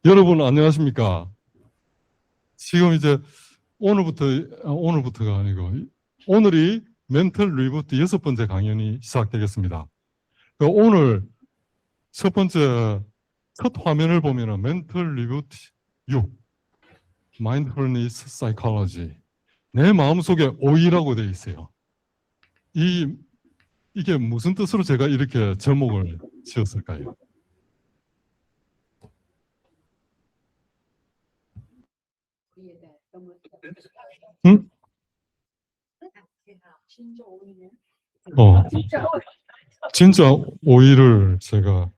여러분 안녕하십니까? 지금 이제 오늘부터가 아니고 오늘이 멘털 리부트 6번째 강연이 시작되겠습니다. 오늘 첫 번째 첫 화면을 보면은 멘털 리부트 6 마인드풀니스 사이콜로지 내 마음속에 오이라고 되어 있어요. 이게 무슨 뜻으로 제가 이렇게 제목을 지었을까요? 응? 진짜 오이를 제가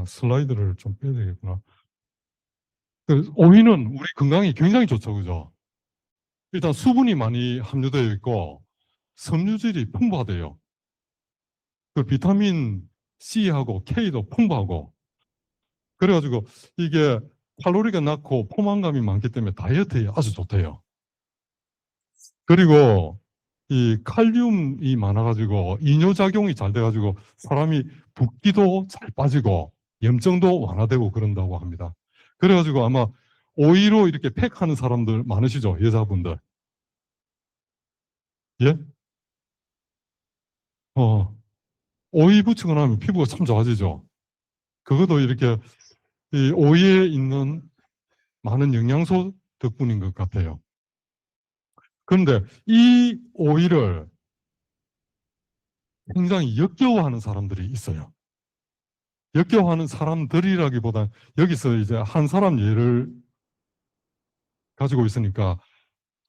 슬라이드를 좀 빼야 되겠구나. 오이는 우리 건강에 굉장히 좋죠, 그죠? 일단 수분이 많이 함유되어 있고 섬유질이 풍부하대요. 그 비타민 C하고 K도 풍부하고 그래가지고 이게 칼로리가 낮고 포만감이 많기 때문에 다이어트에 아주 좋대요. 그리고 이 칼륨이 많아가지고 이뇨작용이 잘 돼가지고 사람이 붓기도 잘 빠지고 염증도 완화되고 그런다고 합니다. 그래가지고 아마 오이로 이렇게 팩하는 사람들 많으시죠? 여자분들. 예? 오이 붙이고 나면 피부가 참 좋아지죠. 그것도 이렇게 이 오이에 있는 많은 영양소 덕분인 것 같아요. 그런데 이 오이를 굉장히 역겨워하는 사람들이 있어요. 역겨워하는 사람들이라기보다 여기서 이제 한 사람 예를 가지고 있으니까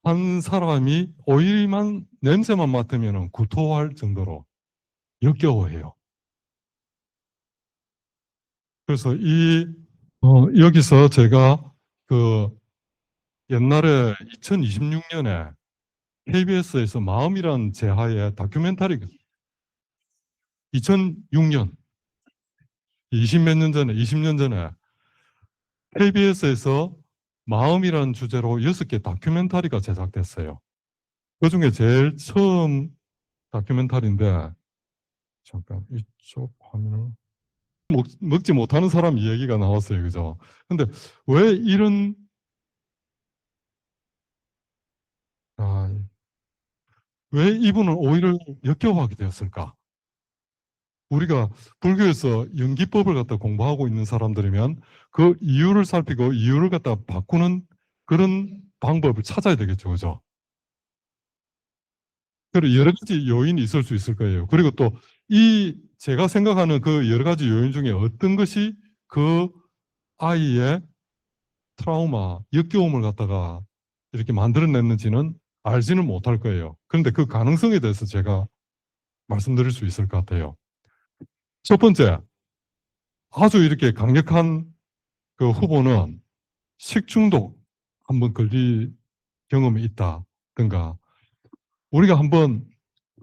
한 사람이 오일만 냄새만 맡으면 구토할 정도로 역겨워해요. 그래서 여기서 제가 그 옛날에 2026년에 KBS에서 마음이란 제하의 다큐멘터리 2006년 20몇 년 전에 20년 전에 KBS에서 마음이란 주제로 6개 다큐멘터리가 제작됐어요. 그중에 제일 처음 다큐멘터리인데 잠깐 이쪽 화면을 먹지 못하는 사람 이야기가 나왔어요. 그죠? 근데 왜 아, 왜 이분은 오히려 역겨워하게 되었을까? 우리가 불교에서 연기법을 갖다 공부하고 있는 사람들이면 그 이유를 살피고 이유를 갖다 바꾸는 그런 방법을 찾아야 되겠죠. 그죠? 그리고 여러 가지 요인이 있을 수 있을 거예요. 그리고 또 제가 생각하는 그 여러 가지 요인 중에 어떤 것이 그 아이의 트라우마, 역겨움을 갖다가 이렇게 만들어냈는지는 알지는 못할 거예요. 그런데 그 가능성에 대해서 제가 말씀드릴 수 있을 것 같아요. 첫 번째, 아주 이렇게 강력한 그 후보는 식중독 한번 걸릴 경험이 있다든가 우리가 한번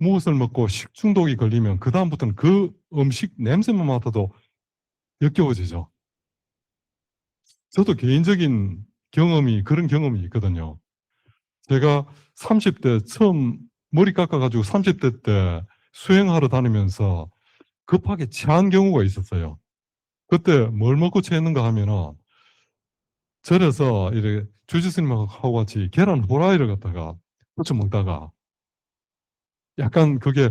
무엇을 먹고 식중독이 걸리면 그다음부터는 그 음식 냄새만 맡아도 역겨워지죠. 저도 개인적인 그런 경험이 있거든요. 제가 30대 처음 머리 깎아가지고 30대 때 수행하러 다니면서 급하게 체한 경우가 있었어요. 그때 뭘 먹고 체했는가 하면은 절에서 이렇게 주지스님하고 같이 계란 후라이를 갖다가 부쳐 먹다가 약간 그게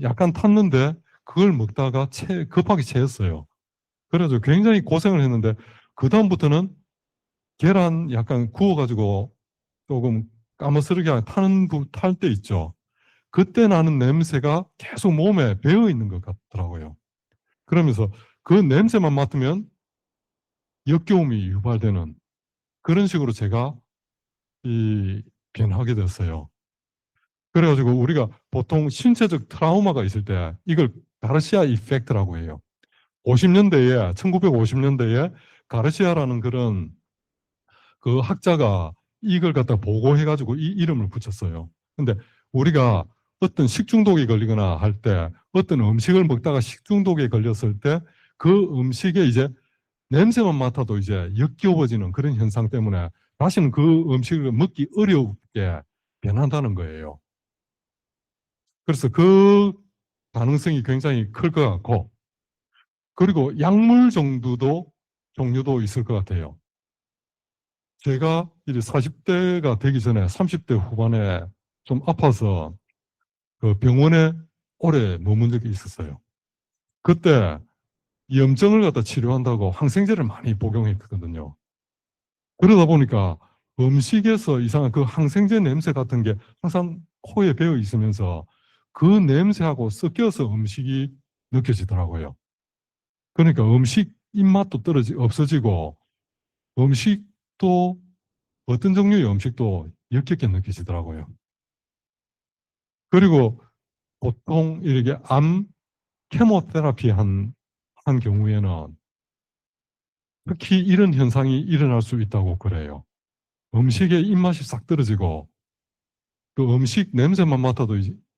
약간 탔는데 그걸 먹다가 급하게 체했어요. 그래서 굉장히 고생을 했는데 그다음부터는 계란 약간 구워가지고 조금 까무스르게 탈 때 있죠. 그때 나는 냄새가 계속 몸에 배어 있는 것 같더라고요. 그러면서 그 냄새만 맡으면 역겨움이 유발되는 그런 식으로 제가 변하게 됐어요. 그래가지고 우리가 보통 신체적 트라우마가 있을 때 이걸 가르시아 이펙트라고 해요. 1950년대에 가르시아라는 그런 그 학자가 이걸 갖다 보고해가지고 이 이름을 붙였어요. 근데 우리가 어떤 식중독에 걸리거나 할 때 어떤 음식을 먹다가 식중독에 걸렸을 때 그 음식에 이제 냄새만 맡아도 이제 역겨워지는 그런 현상 때문에 다시는 그 음식을 먹기 어렵게 변한다는 거예요. 그래서 그 가능성이 굉장히 클 것 같고 그리고 약물 종류도 있을 것 같아요. 제가 이제 40대가 되기 전에 30대 후반에 좀 아파서 그 병원에 오래 머문 적이 있었어요. 그때 염증을 갖다 치료한다고 항생제를 많이 복용했거든요. 그러다 보니까 음식에서 이상한 그 항생제 냄새 같은 게 항상 코에 배어 있으면서 그 냄새하고 섞여서 음식이 느껴지더라고요. 그러니까 음식 입맛도 없어지고 음식도 어떤 종류의 음식도 역겹게 느껴지더라고요. 그리고 보통 이렇게 암 케모테라피 한 경우에는 특히 이런 현상이 일어날 수 있다고 그래요. 음식의 입맛이 싹 떨어지고 그 음식 냄새만 맡아도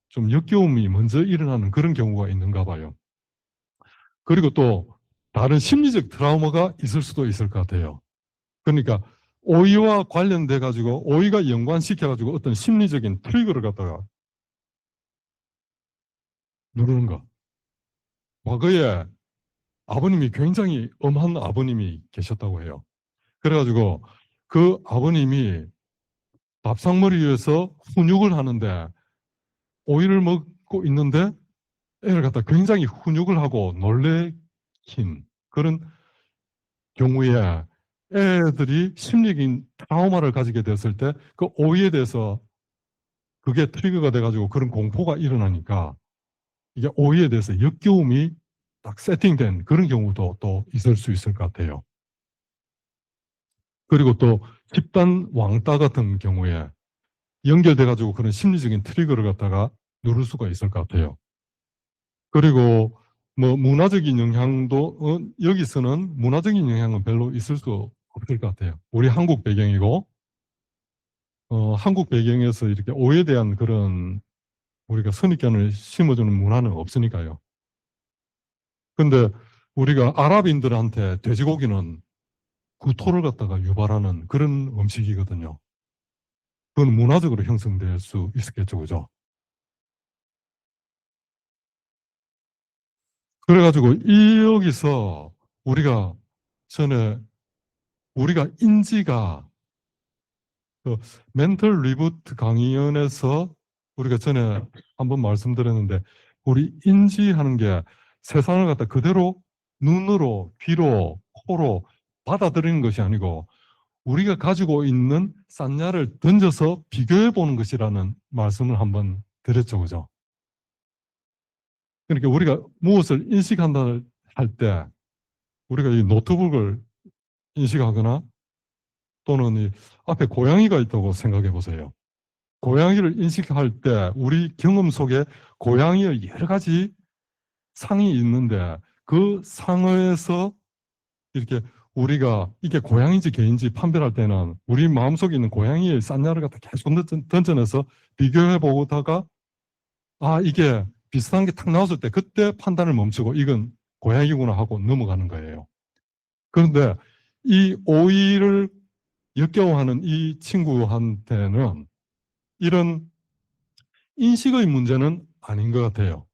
좀 역겨움이 먼저 일어나는 그런 경우가 있는가 봐요. 그리고 또 다른 심리적 트라우마가 있을 수도 있을 것 같아요. 그러니까 오이와 관련돼 가지고 오이가 연관시켜 가지고 어떤 심리적인 트리거를 갖다가 누르는 거. 과거에 아버님이 굉장히 엄한 아버님이 계셨다고 해요. 그래가지고 그 아버님이 밥상머리 위에서 훈육을 하는데 오이를 먹고 있는데 애를 갖다 굉장히 훈육을 하고 놀래킨 그런 경우에 애들이 심리적인 트라우마를 가지게 됐을 때 그 오이에 대해서 그게 트리거가 돼가지고 그런 공포가 일어나니까 이게 오이에 대해서 역겨움이 딱 세팅된 그런 경우도 또 있을 수 있을 것 같아요. 그리고 또 집단 왕따 같은 경우에 연결돼가지고 그런 심리적인 트리거를 갖다가 누를 수가 있을 것 같아요. 그리고 뭐 문화적인 영향도 여기서는 문화적인 영향은 별로 있을 수 없을 것 같아요. 우리 한국 배경이고 한국 배경에서 이렇게 오해에 대한 그런 우리가 선입견을 심어주는 문화는 없으니까요. 근데 우리가 아랍인들한테 돼지고기는 구토를 갖다가 유발하는 그런 음식이거든요. 그건 문화적으로 형성될 수 있었겠죠, 그죠? 그래가지고 여기서 우리가 전에 우리가 인지가 그 멘털 리부트 강의원에서 우리가 전에 한번 말씀드렸는데 우리 인지하는 게 세상을 갖다 그대로 눈으로, 귀로, 코로 받아들이는 것이 아니고 우리가 가지고 있는 싼냐를 던져서 비교해 보는 것이라는 말씀을 한번 드렸죠, 그죠? 그러니까 우리가 무엇을 인식한다 할 때 우리가 이 노트북을 인식하거나 또는 이 앞에 고양이가 있다고 생각해 보세요. 고양이를 인식할 때 우리 경험 속에 고양이의 여러 가지 상이 있는데 그 상에서 이렇게 우리가 이게 고양인지 개인지 판별할 때는 우리 마음속에 있는 고양이의 싼냐를 갖다 계속 던져내서 비교해 보다가 아 이게 비슷한 게 탁 나왔을 때 그때 판단을 멈추고 이건 고양이구나 하고 넘어가는 거예요. 그런데 이 오이를 역겨워하는 이 친구한테는 이런 인식의 문제는 아닌 것 같아요.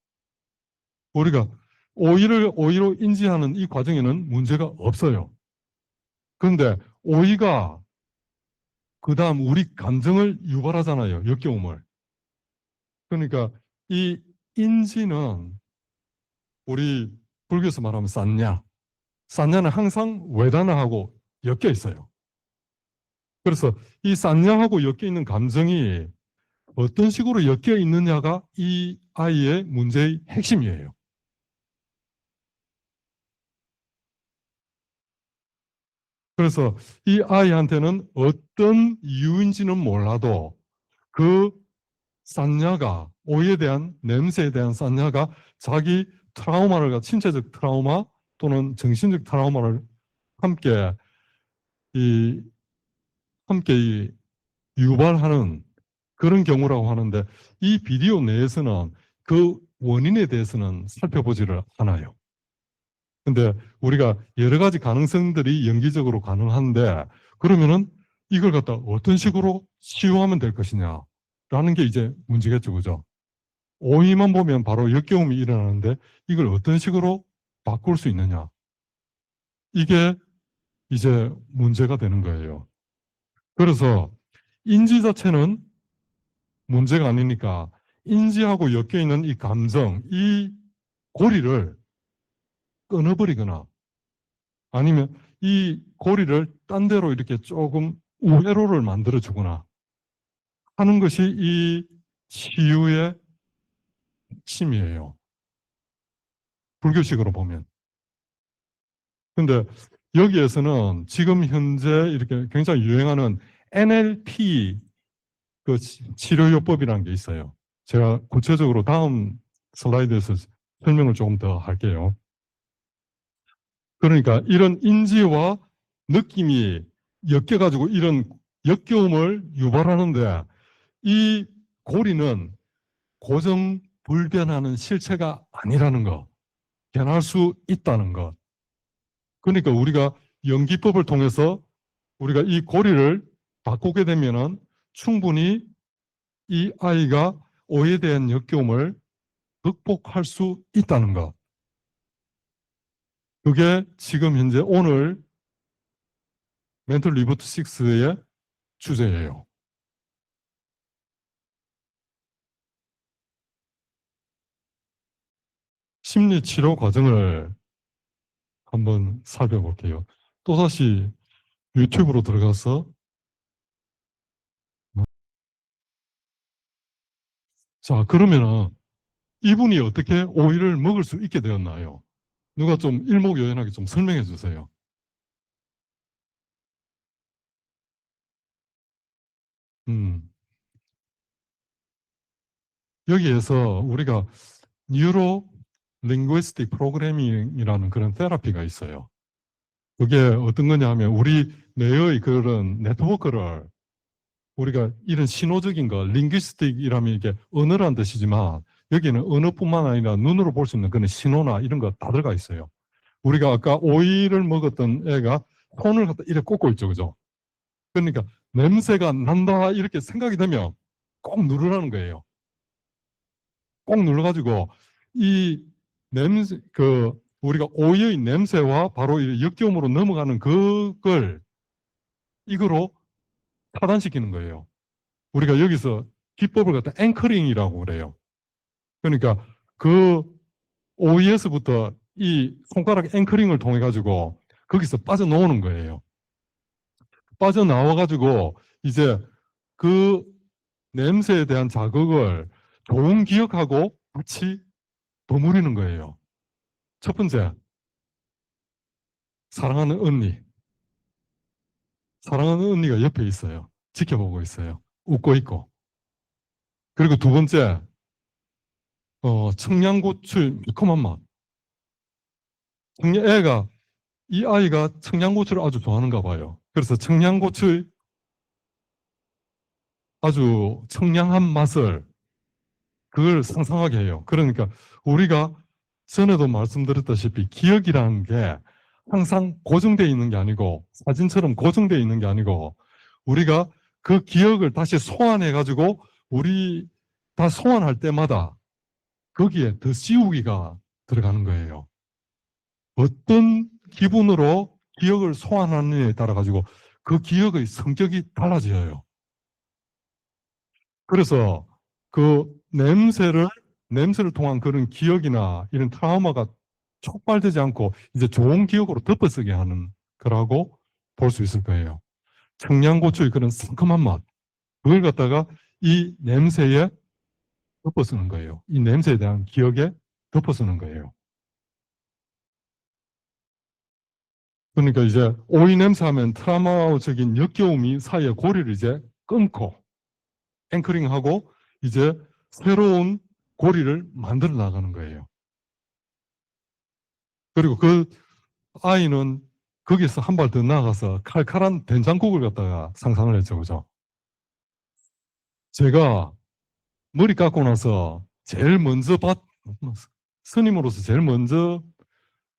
우리가 오이를 오이로 인지하는 이 과정에는 문제가 없어요. 그런데 오이가 그 다음 우리 감정을 유발하잖아요. 역겨움을. 그러니까 이 인지는 우리 불교에서 말하면 싼냐. 싼냐는 항상 외단어하고 엮여 있어요. 그래서 이 싼냐하고 엮여 있는 감정이 어떤 식으로 엮여 있느냐가 이 아이의 문제의 핵심이에요. 그래서 이 아이한테는 어떤 이유인지는 몰라도 그 싼냐가 오이에 대한 냄새에 대한 싼냐가 자기 트라우마를 신체적 트라우마 또는 정신적 트라우마를 함께 이 함께 이 유발하는 그런 경우라고 하는데 이 비디오 내에서는 그 원인에 대해서는 살펴보지를 않아요. 근데 우리가 여러 가지 가능성들이 연기적으로 가능한데 그러면은 이걸 갖다 어떤 식으로 치유하면 될 것이냐라는 게 이제 문제겠죠, 그죠? 오이만 보면 바로 역겨움이 일어나는데 이걸 어떤 식으로 바꿀 수 있느냐. 이게 이제 문제가 되는 거예요. 그래서 인지 자체는 문제가 아니니까 인지하고 엮여 있는 이 감정, 이 고리를 끊어버리거나 아니면 이 고리를 딴 데로 이렇게 조금 우회로를 만들어주거나 하는 것이 이 치유의 핵심이에요. 불교식으로 보면. 근데 여기에서는 지금 현재 이렇게 굉장히 유행하는 NLP 그 치료요법이라는 게 있어요. 제가 구체적으로 다음 슬라이드에서 설명을 조금 더 할게요. 그러니까 이런 인지와 느낌이 엮여가지고 이런 역겨움을 유발하는데 이 고리는 고정 불변하는 실체가 아니라는 것, 변할 수 있다는 것. 그러니까 우리가 연기법을 통해서 우리가 이 고리를 바꾸게 되면은 충분히 이 아이가 오해에 대한 역겨움을 극복할 수 있다는 것. 그게 지금 현재 오늘 멘털 리부트 6의 주제예요. 심리 치료 과정을 한번 살펴볼게요. 또다시 유튜브로 들어가서 자, 그러면은 이분이 어떻게 오이를 먹을 수 있게 되었나요? 누가 좀 일목요연하게 좀 설명해 주세요. 음, 여기에서 우리가 뉴로 링구이스틱 프로그래밍이라는 그런 테라피가 있어요. 그게 어떤 거냐 하면 우리 뇌의 그런 네트워크를 우리가 이런 신호적인 거, 링귀스틱이라면 이게 언어란 뜻이지만 여기는 언어뿐만 아니라 눈으로 볼 수 있는 그런 신호나 이런 거 다 들어가 있어요. 우리가 아까 오이를 먹었던 애가 손을 갖다 이렇게 꽂고 있죠, 그죠? 그러니까 냄새가 난다 이렇게 생각이 되면 꼭 누르라는 거예요. 꼭 눌러가지고 이 냄새, 우리가 오이의 냄새와 바로 이 역겨움으로 넘어가는 그걸 이거로 차단시키는 거예요. 우리가 여기서 기법을 갖다 앵커링이라고 그래요. 그러니까 그 OES부터 이 손가락 앵커링을 통해 가지고 거기서 빠져나오는 거예요. 빠져나와 가지고 이제 그 냄새에 대한 자극을 좋은 기억하고 같이 버무리는 거예요. 첫 번째, 사랑하는 언니. 사랑하는 언니가 옆에 있어요. 지켜보고 있어요. 웃고 있고. 그리고 두 번째, 청양고추 매콤한 맛. 애가 이 아이가 청양고추를 아주 좋아하는가 봐요. 그래서 청양고추의 아주 청량한 맛을 그걸 상상하게 해요. 그러니까 우리가 전에도 말씀드렸다시피 기억이라는 게 항상 고정되어 있는 게 아니고 사진처럼 고정되어 있는 게 아니고 우리가 그 기억을 다시 소환해 가지고 우리 다 소환할 때마다 거기에 더 씌우기가 들어가는 거예요. 어떤 기분으로 기억을 소환하느냐에 따라 가지고 그 기억의 성격이 달라져요. 그래서 그 냄새를 통한 그런 기억이나 이런 트라우마가 촉발되지 않고 이제 좋은 기억으로 덮어쓰게 하는 거라고 볼 수 있을 거예요. 청양고추의 그런 상큼한 맛, 그걸 갖다가 이 냄새에 덮어쓰는 거예요. 이 냄새에 대한 기억에 덮어쓰는 거예요. 그러니까 이제 오이 냄새 하면 트라우마적인 역겨움이 사이에 고리를 이제 끊고 앵커링하고 이제 새로운 고리를 만들어 나가는 거예요. 그리고 그 아이는 거기서 한 발 더 나아가서 칼칼한 된장국을 갖다가 상상을 했죠. 그죠? 제가 머리 깎고 나서 제일 먼저 스님으로서 제일 먼저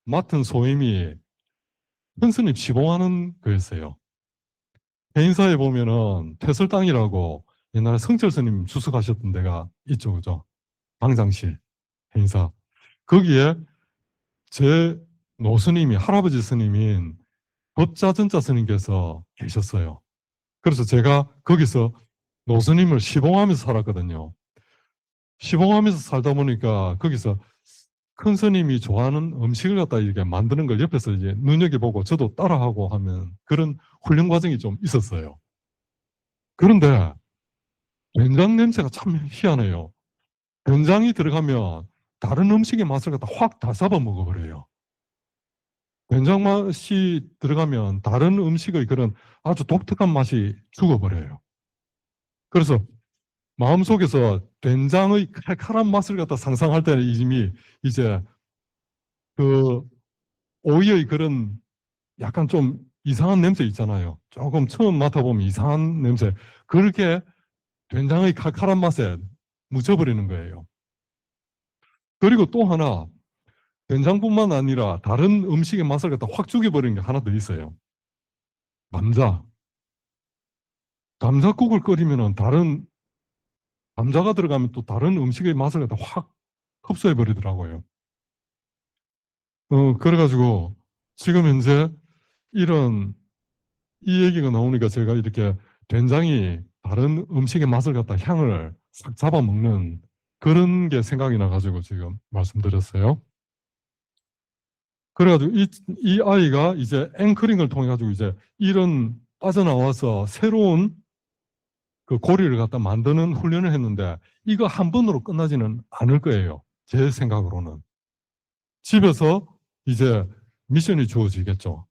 맡은 소임이 현스님 시봉하는 거였어요. 개인사에 보면은 퇴설당이라고 옛날에 성철 스님 주석하셨던 데가 있죠. 그죠? 방장실, 행사. 거기에 제 노스님이, 할아버지 스님인 법자전자 스님께서 계셨어요. 그래서 제가 거기서 노스님을 시봉하면서 살았거든요. 시봉하면서 살다 보니까 거기서 큰 스님이 좋아하는 음식을 갖다 이렇게 만드는 걸 옆에서 이제 눈여겨보고 저도 따라하고 하면 그런 훈련 과정이 좀 있었어요. 그런데 된장 냄새가 참 희한해요. 된장이 들어가면 다른 음식의 맛을 갖다 확 다 잡아 먹어버려요. 된장 맛이 들어가면 다른 음식의 그런 아주 독특한 맛이 죽어버려요. 그래서 마음속에서 된장의 칼칼한 맛을 갖다 상상할 때는 이미 이제 그 오이의 그런 약간 좀 이상한 냄새 있잖아요. 조금 처음 맡아보면 이상한 냄새. 그렇게 된장의 칼칼한 맛에 묻혀버리는 거예요. 그리고 또 하나, 된장뿐만 아니라 다른 음식의 맛을 갖다 확 죽여버리는 게 하나 더 있어요. 감자. 감자국을 끓이면 다른 감자가 들어가면 또 다른 음식의 맛을 갖다 확 흡수해버리더라고요. 그래가지고 지금 현재 이런 이 얘기가 나오니까 제가 이렇게 된장이 다른 음식의 맛을 갖다 향을 싹 잡아먹는 그런 게 생각이 나가지고 지금 말씀드렸어요. 그래가지고 이 아이가 이제 앵커링을 통해 가지고 이제 이런 빠져나와서 새로운 그 고리를 갖다 만드는 훈련을 했는데 이거 한 번으로 끝나지는 않을 거예요. 제 생각으로는. 집에서 이제 미션이 주어지겠죠.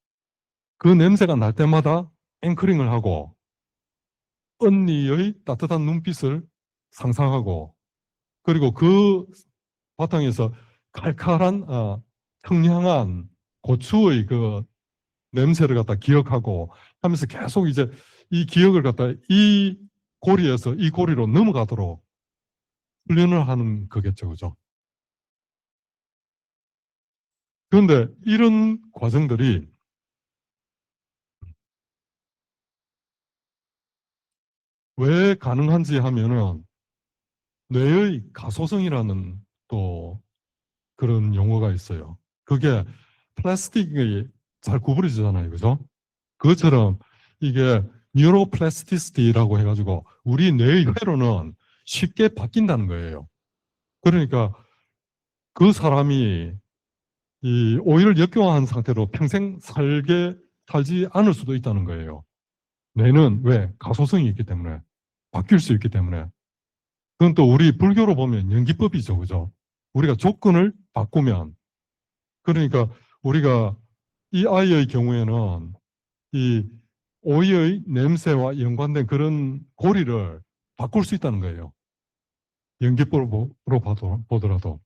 그 냄새가 날 때마다 앵커링을 하고 언니의 따뜻한 눈빛을 상상하고 그리고 그 바탕에서 칼칼한 청량한 고추의 그 냄새를 갖다 기억하고 하면서 계속 이제 이 기억을 갖다 이 고리에서 이 고리로 넘어가도록 훈련을 하는 거겠죠. 그죠? 그런데 이런 과정들이 왜 가능한지 하면은 뇌의 가소성이라는 또 그런 용어가 있어요. 그게 플라스틱이 잘 구부러지잖아요. 그죠? 그것처럼 이게 뉴로플라스티시티라고 해가지고 우리 뇌의 회로는 쉽게 바뀐다는 거예요. 그러니까 그 사람이 이 오히려 역겨워한 상태로 평생 살지 않을 수도 있다는 거예요. 뇌는 왜? 가소성이 있기 때문에. 바뀔 수 있기 때문에. 그건 또 우리 불교로 보면 연기법이죠. 그죠? 우리가 조건을 바꾸면. 그러니까 우리가 이 아이의 경우에는 이 오이의 냄새와 연관된 그런 고리를 바꿀 수 있다는 거예요. 연기법으로 보더라도.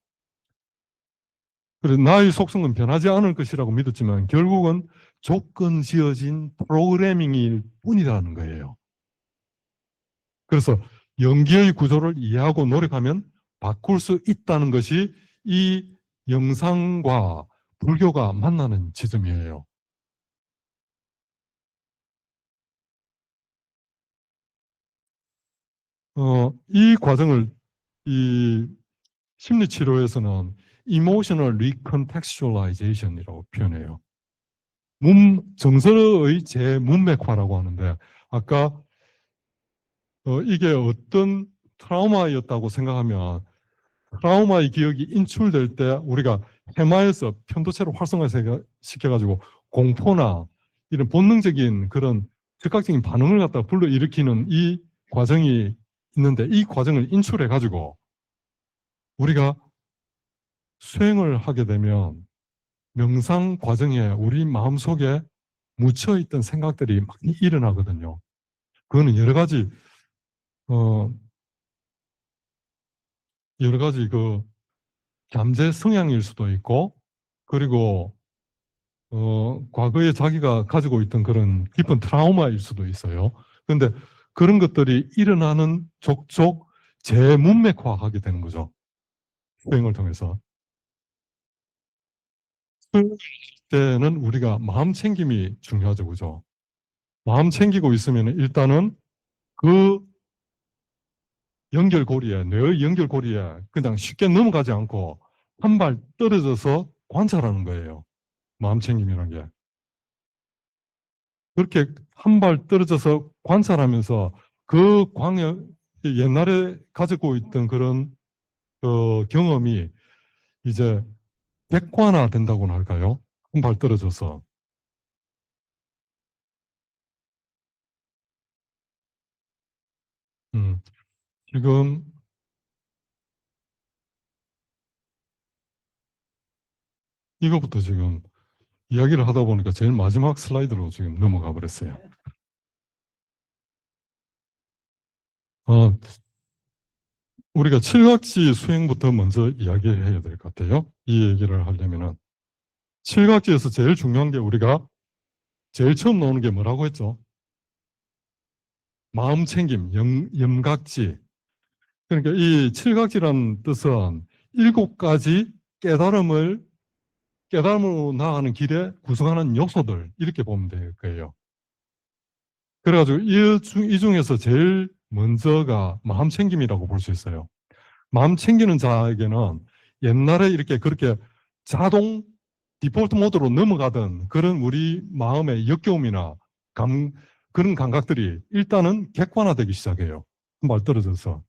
그래서 나의 속성은 변하지 않을 것이라고 믿었지만 결국은 조건 지어진 프로그래밍일 뿐이라는 거예요. 그래서 연기의 구조를 이해하고 노력하면 바꿀 수 있다는 것이 이 영상과 불교가 만나는 지점이에요. 이 과정을 이 심리치료에서는 emotional recontextualization이라고 표현해요. 정서의 재문맥화라고 하는데 아까 이게 어떤 트라우마였다고 생각하면 트라우마의 기억이 인출될 때 우리가 해마에서 편도체를 활성화시켜가지고 공포나 이런 본능적인 그런 즉각적인 반응을 갖다 불러일으키는 이 과정이 있는데 이 과정을 인출해가지고 우리가 수행을 하게 되면 명상 과정에 우리 마음속에 묻혀있던 생각들이 많이 일어나거든요. 그거는 어, 여러 가지 그 잠재 성향일 수도 있고, 그리고, 과거에 자기가 가지고 있던 그런 깊은 트라우마일 수도 있어요. 그런데 그런 것들이 일어나는 족족 재문맥화하게 되는 거죠. 수행을 통해서. 수행할 때는 우리가 마음 챙김이 중요하죠. 그죠? 마음 챙기고 있으면 일단은 그 연결고리에, 뇌의 연결고리에 그냥 쉽게 넘어가지 않고 한 발 떨어져서 관찰하는 거예요. 마음 챙김이라는 게. 그렇게 한 발 떨어져서 관찰하면서 그 광역, 옛날에 가지고 있던 그런 경험이 이제 객관화 된다고나 할까요? 한 발 떨어져서. 음, 지금 이거부터 지금 이야기를 하다 보니까 제일 마지막 슬라이드로 지금 넘어가 버렸어요. 어, 우리가 칠각지 수행부터 먼저 이야기해야 될 것 같아요. 이 얘기를 하려면은 칠각지에서 제일 중요한 게 우리가 제일 처음 나오는 게 뭐라고 했죠? 마음 챙김, 염각지. 그러니까 이 칠각지라는 뜻은 일곱 가지 깨달음으로 나아가는 길에 구성하는 요소들 이렇게 보면 될 거예요. 그래가지고 이 중에서 제일 먼저가 마음 챙김이라고 볼 수 있어요. 마음 챙기는 자에게는 옛날에 이렇게 그렇게 자동 디폴트 모드로 넘어가던 그런 우리 마음의 역겨움이나 감, 그런 감각들이 일단은 객관화되기 시작해요. 한 발 떨어져서.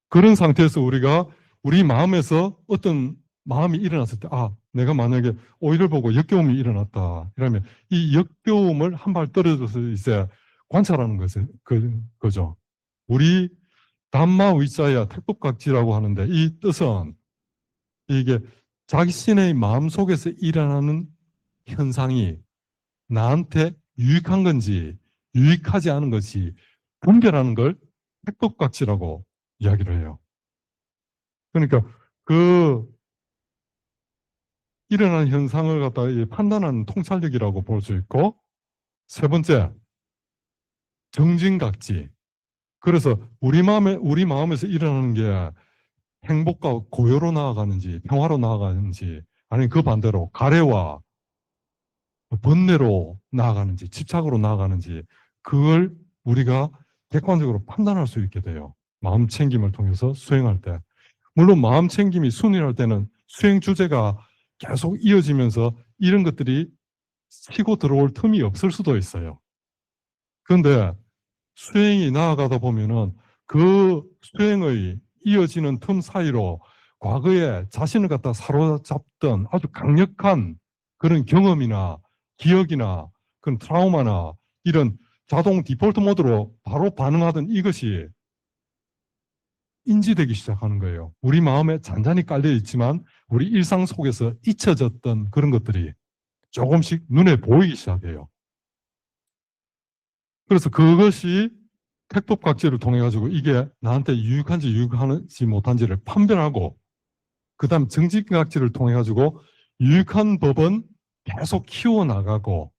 그런 상태에서 우리가 우리 마음에서 어떤 마음이 일어났을 때, 아, 내가 만약에 오이를 보고 역겨움이 일어났다. 이러면 이 역겨움을 한 발 떨어져서 이제 관찰하는 거죠. 우리 담마 위자야 택법각지라고 하는데 이 뜻은 이게 자신의 마음 속에서 일어나는 현상이 나한테 유익한 건지 유익하지 않은 것이 분별하는 걸 택법각지라고 이야기를 해요. 그러니까 그 일어나는 현상을 갖다가 판단하는 통찰력이라고 볼 수 있고 세 번째 정진각지. 그래서 우리 마음에서 일어나는 게 행복과 고요로 나아가는지 평화로 나아가는지 아니면 그 반대로 가래와 번뇌로 나아가는지 집착으로 나아가는지 그걸 우리가 객관적으로 판단할 수 있게 돼요. 마음 챙김을 통해서 수행할 때. 물론 마음 챙김이 순위할 때는 수행 주제가 계속 이어지면서 이런 것들이 치고 들어올 틈이 없을 수도 있어요. 그런데 수행이 나아가다 보면은 그 수행의 이어지는 틈 사이로 과거에 자신을 갖다 사로잡던 아주 강력한 그런 경험이나 기억이나 그런 트라우마나 이런 자동 디폴트 모드로 바로 반응하던 이것이 인지되기 시작하는 거예요. 우리 마음에 잔잔히 깔려 있지만 우리 일상 속에서 잊혀졌던 그런 것들이 조금씩 눈에 보이기 시작해요. 그래서 그것이 택법각지를 통해 가지고 이게 나한테 유익한지 유익하지 못한지를 판별하고 그다음 정직각지를 통해 가지고 유익한 법은 계속 키워나가고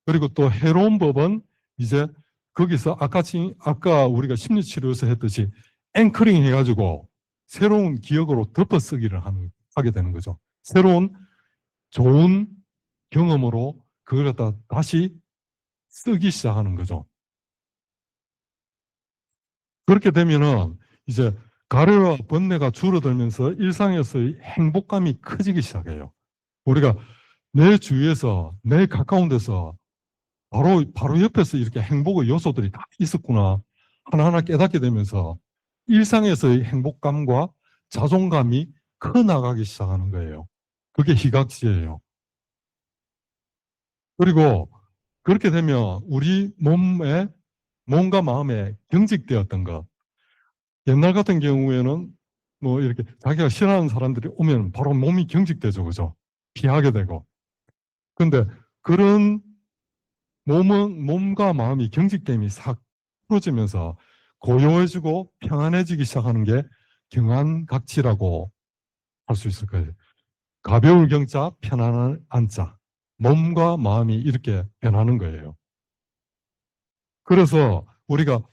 그리고 또 해로운 법은 이제 거기서 아까 우리가 심리치료에서 했듯이 앵커링 해가지고 새로운 기억으로 덮어쓰기를 하게 되는 거죠. 새로운 좋은 경험으로 그걸 갖다 다시 쓰기 시작하는 거죠. 그렇게 되면은 이제 가래와 번뇌가 줄어들면서 일상에서의 행복감이 커지기 시작해요. 우리가 내 주위에서 내 가까운 데서 바로 옆에서 이렇게 행복의 요소들이 다 있었구나 하나하나 깨닫게 되면서 일상에서의 행복감과 자존감이 커 나가기 시작하는 거예요. 그게 희각지예요. 그리고 그렇게 되면 우리 몸과 마음에 경직되었던 것. 옛날 같은 경우에는 뭐 이렇게 자기가 싫어하는 사람들이 오면 바로 몸이 경직되죠. 그죠? 피하게 되고. 근데 그런 몸과 마음이 경직됨이 싹 풀어지면서 고요해지고 평안해지기 시작하는 게 경안각지라고 할 수 있을 거예요. 가벼울 경자, 편안한 안자. 몸과 마음이 이렇게 변하는 거예요. 그래서 우리가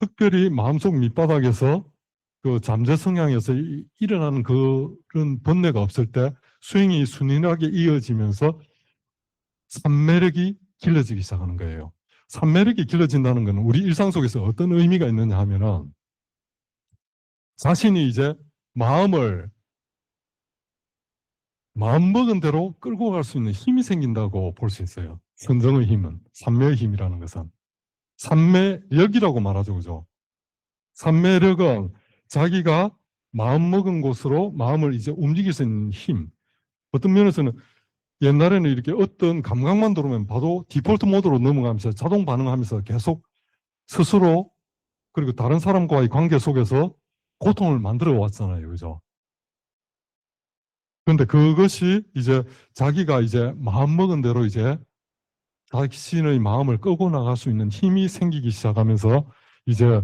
특별히 마음속 밑바닥에서 그 잠재 성향에서 일어나는 그런 번뇌가 없을 때 수행이 순인하게 이어지면서 삼매력이 길러지기 시작하는 거예요. 삼매력이 길러진다는 것은 우리 일상 속에서 어떤 의미가 있느냐 하면은 자신이 이제 마음을 마음먹은 대로 끌고 갈 수 있는 힘이 생긴다고 볼 수 있어요. 선정의 힘은, 삼매의 힘이라는 것은. 삼매력이라고 말하죠. 그죠? 삼매력은 자기가 마음먹은 곳으로 마음을 이제 움직일 수 있는 힘. 어떤 면에서는 옛날에는 이렇게 어떤 감각만 들어오면 바로 디폴트 모드로 넘어가면서 자동 반응하면서 계속 스스로 그리고 다른 사람과의 관계 속에서 고통을 만들어 왔잖아요. 그죠? 그런데 그것이 이제 자기가 이제 마음먹은 대로 이제 자신의 마음을 끌고 나갈 수 있는 힘이 생기기 시작하면서 이제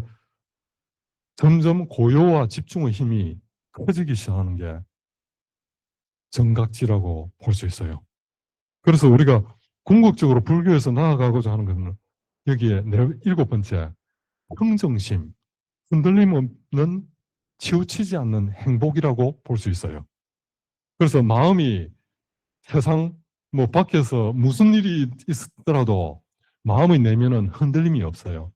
점점 고요와 집중의 힘이 커지기 시작하는 게 정각지라고 볼 수 있어요. 그래서 우리가 궁극적으로 불교에서 나아가고자 하는 것은 여기에 일곱 번째, 평정심, 흔들림 없는 치우치지 않는 행복이라고 볼 수 있어요. 그래서 마음이 세상 뭐 밖에서 무슨 일이 있더라도 마음의 내면은 흔들림이 없어요.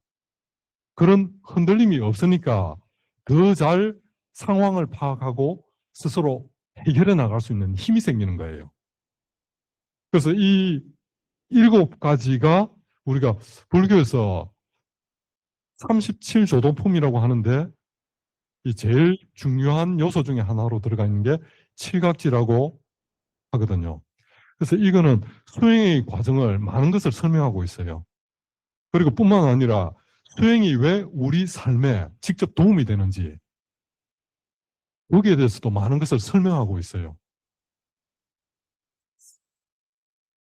그런 흔들림이 없으니까 더 잘 상황을 파악하고 스스로 해결해 나갈 수 있는 힘이 생기는 거예요. 그래서 이 일곱 가지가 우리가 불교에서 37조도품이라고 하는데 이 제일 중요한 요소 중에 하나로 들어가 있는 게 칠각지라고 하거든요. 그래서 이거는 수행의 과정을 많은 것을 설명하고 있어요. 그리고 뿐만 아니라 수행이 왜 우리 삶에 직접 도움이 되는지 여기에 대해서도 많은 것을 설명하고 있어요.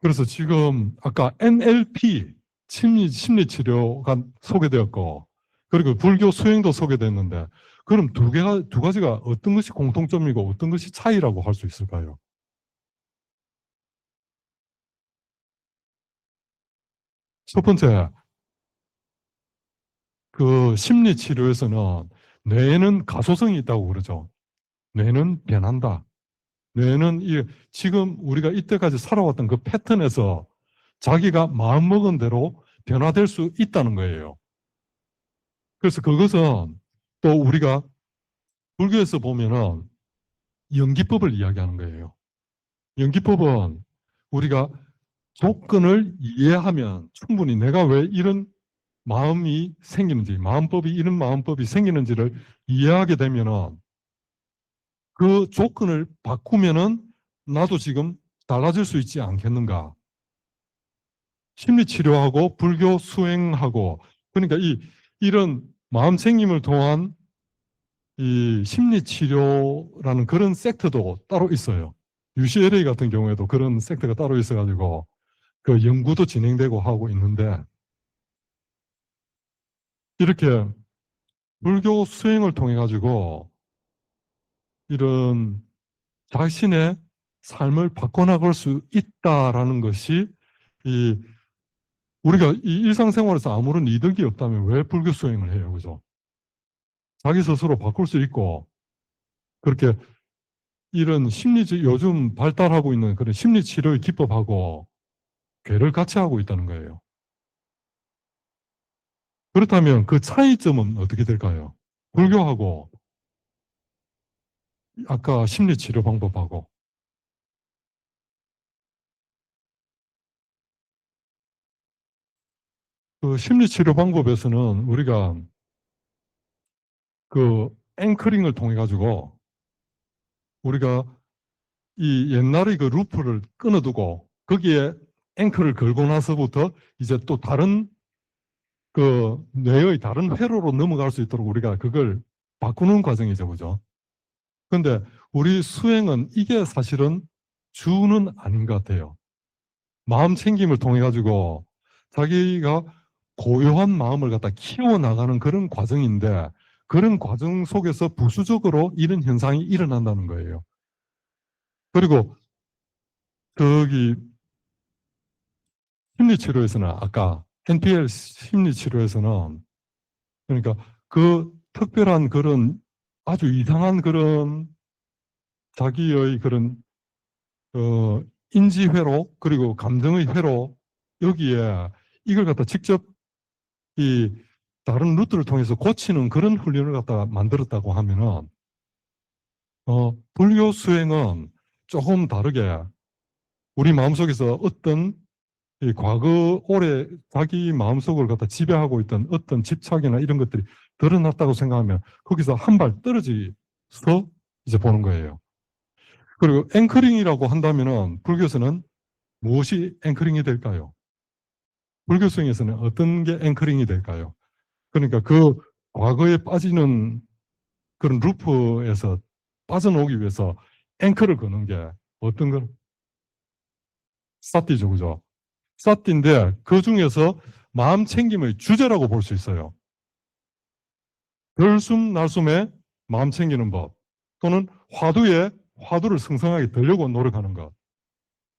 그래서 지금 아까 NLP 심리치료가 소개되었고 그리고 불교 수행도 소개됐는데 그럼 두 가지가 어떤 것이 공통점이고 어떤 것이 차이라고 할 수 있을까요? 첫 번째, 그 심리치료에서는 뇌에는 가소성이 있다고 그러죠. 뇌는 변한다. 뇌는 지금 우리가 이때까지 살아왔던 그 패턴에서 자기가 마음먹은 대로 변화될 수 있다는 거예요. 그래서 그것은 또 우리가 불교에서 보면은 연기법을 이야기하는 거예요. 연기법은 우리가 조건을 이해하면 충분히 내가 왜 이런 마음이 생기는지, 이런 마음법이 생기는지를 이해하게 되면은 그 조건을 바꾸면은 나도 지금 달라질 수 있지 않겠는가. 심리치료하고 불교 수행하고 그러니까 이런 마음 챙김을 통한 이 심리치료라는 그런 섹터도 따로 있어요. UCLA 같은 경우에도 그런 섹터가 따로 있어가지고 그 연구도 진행되고 하고 있는데 이렇게 불교 수행을 통해 가지고 이런 자신의 삶을 바꿔나갈 수 있다라는 것이 이 우리가 이 일상생활에서 아무런 이득이 없다면 왜 불교 수행을 해요, 그죠? 자기 스스로 바꿀 수 있고 그렇게 이런 요즘 발달하고 있는 그런 심리치료의 기법하고 괴를 같이 하고 있다는 거예요. 그렇다면 그 차이점은 어떻게 될까요? 불교하고 아까 심리치료 방법하고 그 심리치료 방법에서는 우리가 그 앵커링을 통해 가지고 우리가 이 옛날의 그 루프를 끊어두고 거기에 앵커를 걸고 나서부터 이제 또 다른 그 뇌의 다른 회로로 넘어갈 수 있도록 우리가 그걸 바꾸는 과정이죠. 그죠? 근데 우리 수행은 이게 사실은 주는 아닌 것 같아요. 마음 챙김을 통해 가지고 자기가 고요한 마음을 갖다 키워나가는 그런 과정인데 그런 과정 속에서 부수적으로 이런 현상이 일어난다는 거예요. 그리고 저기 심리치료에서는 아까 NPL 심리치료에서는 그러니까 그 특별한 그런 아주 이상한 그런 자기의 그런 인지회로 그리고 감정의 회로 여기에 이걸 갖다 직접 이 다른 루트를 통해서 고치는 그런 훈련을 갖다 만들었다고 하면은 불교 수행은 조금 다르게 우리 마음속에서 어떤 이 과거 오래 자기 마음속을 갖다 지배하고 있던 어떤 집착이나 이런 것들이 드러났다고 생각하면 거기서 한 발 떨어져서 이제 보는 거예요. 그리고 앵커링이라고 한다면은 불교에서는 무엇이 앵커링이 될까요? 불교성에서는 어떤 게 앵커링이 될까요? 그러니까 그 과거에 빠지는 그런 루프에서 빠져나오기 위해서 앵커를 거는 게 어떤 걸? 사띠죠, 그죠? 사띠인데 그 중에서 마음 챙김의 주제라고 볼 수 있어요. 들숨 날숨에 마음 챙기는 법 또는 화두에 화두를 성성하게 들려고 노력하는 것.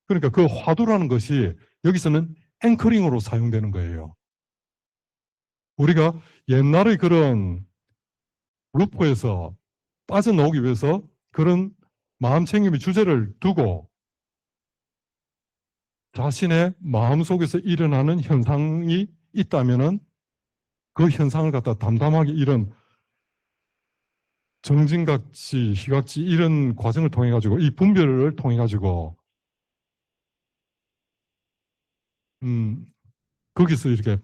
그러니까 그 화두라는 것이 여기서는 앵커링으로 사용되는 거예요. 우리가 옛날의 그런 루프에서 빠져나오기 위해서 그런 마음 챙김의 주제를 두고 자신의 마음속에서 일어나는 현상이 있다면은 그 현상을 갖다 담담하게 이런 정진각지, 희각지 이런 과정을 통해 가지고 이 분별을 통해 가지고 거기서 이렇게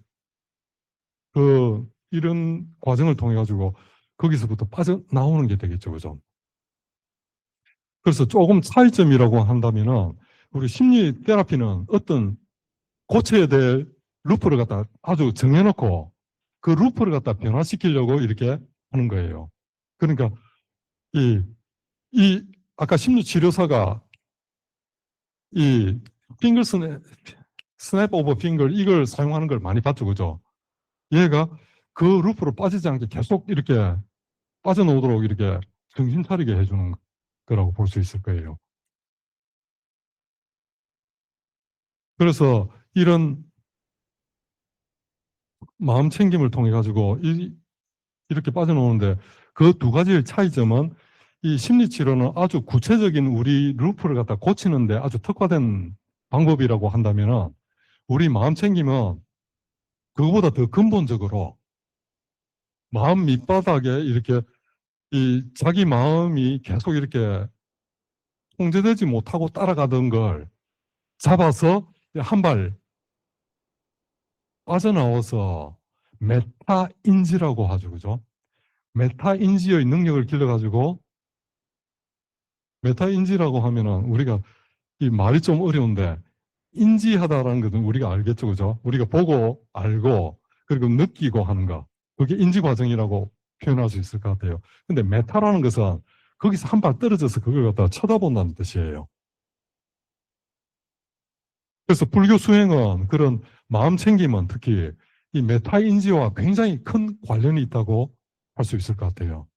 이런 과정을 통해 가지고 거기서부터 빠져나오는 게 되겠죠, 그죠? 그래서 조금 차이점이라고 한다면은 우리 심리 테라피는 어떤 고쳐야 될 루프를 갖다 아주 정해놓고 그 루프를 갖다 변화시키려고 이렇게 하는 거예요. 그러니까 이, 이 아까 심리치료사가 이 핑글 스냅 오버 핑글 이걸 사용하는 걸 많이 봤죠, 그죠? 얘가 그 루프로 빠지지 않게 계속 이렇게 빠져나오도록 이렇게 정신 차리게 해주는 거라고 볼 수 있을 거예요. 그래서 이런 마음 챙김을 통해 가지고 이렇게 빠져나오는데 그 두 가지의 차이점은 이 심리치료는 아주 구체적인 우리 루프를 갖다 고치는데 아주 특화된 방법이라고 한다면 우리 마음 챙김은 그거보다 더 근본적으로 마음 밑바닥에 이렇게 이 자기 마음이 계속 이렇게 통제되지 못하고 따라가던 걸 잡아서 한 발 빠져나와서 메타인지라고 하죠. 그죠? 메타인지의 능력을 길러가지고 메타인지라고 하면은 우리가 이 말이 좀 어려운데 인지하다라는 것은 우리가 알겠죠. 그죠? 우리가 보고 알고 그리고 느끼고 하는 거. 그게 인지 과정이라고 표현할 수 있을 것 같아요. 근데 메타라는 것은 거기서 한 발 떨어져서 그걸 갖다 쳐다본다는 뜻이에요. 그래서 불교 수행은 그런 마음 챙김은 특히 이 메타인지와 굉장히 큰 관련이 있다고 할 수 있을 것 같아요.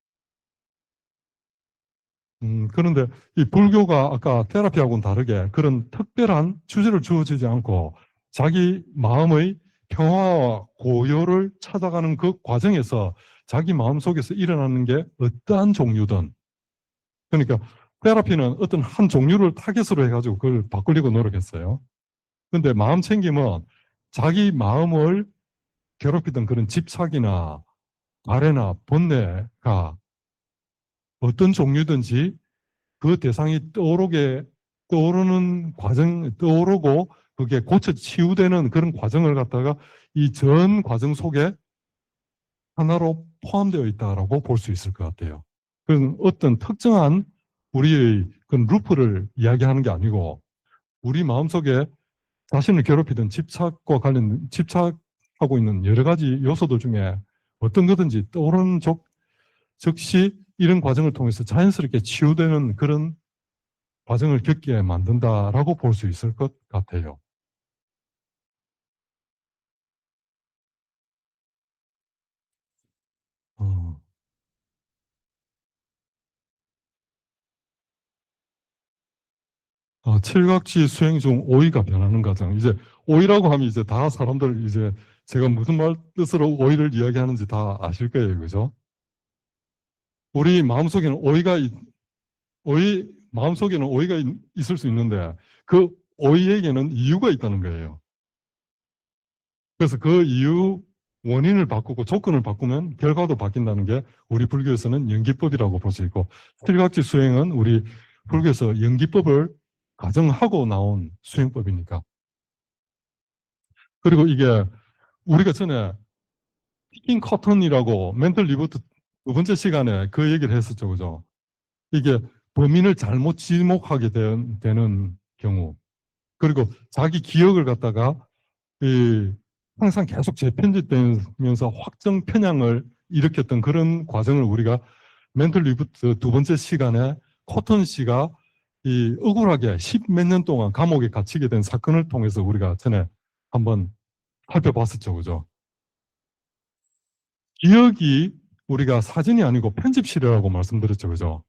그런데 이 불교가 아까 테라피하고는 다르게 그런 특별한 주제를 주어지지 않고 자기 마음의 평화와 고요를 찾아가는 그 과정에서 자기 마음속에서 일어나는 게 어떠한 종류든 그러니까 테라피는 어떤 한 종류를 타겟으로 해가지고 그걸 바꾸려고 노력했어요. 근데 마음 챙김은 자기 마음을 괴롭히던 그런 집착이나 발해나 번뇌가 어떤 종류든지 그 대상이 떠오르는 과정, 떠오르고 그게 고쳐 치유되는 그런 과정을 갖다가 이 전 과정 속에 하나로 포함되어 있다라고 볼 수 있을 것 같아요. 그런 어떤 특정한 우리의 그런 루프를 이야기하는 게 아니고 우리 마음속에 자신을 괴롭히던 집착과 관련 집착하고 있는 여러 가지 요소들 중에 어떤 거든지 떠오르는 즉시 이런 과정을 통해서 자연스럽게 치유되는 그런 과정을 겪게 만든다라고 볼 수 있을 것 같아요. 어, 칠각지 수행 중 오이가 변하는 과정. 이제 오이라고 하면 이제 다 사람들 이제 제가 무슨 말 뜻으로 오이를 이야기하는지 다 아실 거예요. 그죠? 우리 마음속에는 마음속에는 오이가 있을 수 있는데 그 오이에게는 이유가 있다는 거예요. 그래서 그 이유 원인을 바꾸고 조건을 바꾸면 결과도 바뀐다는 게 우리 불교에서는 연기법이라고 볼 수 있고 칠각지 수행은 우리 불교에서 연기법을 가정하고 나온 수행법이니까. 그리고 이게 우리가 전에 피킹 커튼이라고 멘털 리부트 두 번째 시간에 그 얘기를 했었죠. 그죠? 이게 범인을 잘못 지목하게 되는 경우, 그리고 자기 기억을 갖다가 항상 계속 재편집되면서 확정 편향을 일으켰던 그런 과정을 우리가 멘털 리부트 두 번째 시간에 코튼 씨가 억울하게 10몇 년 동안 감옥에 갇히게 된 사건을 통해서 우리가 전에 한번 살펴봤었죠. 그죠? 기억이 우리가 사진이 아니고 편집실이라고 말씀드렸죠. 그죠?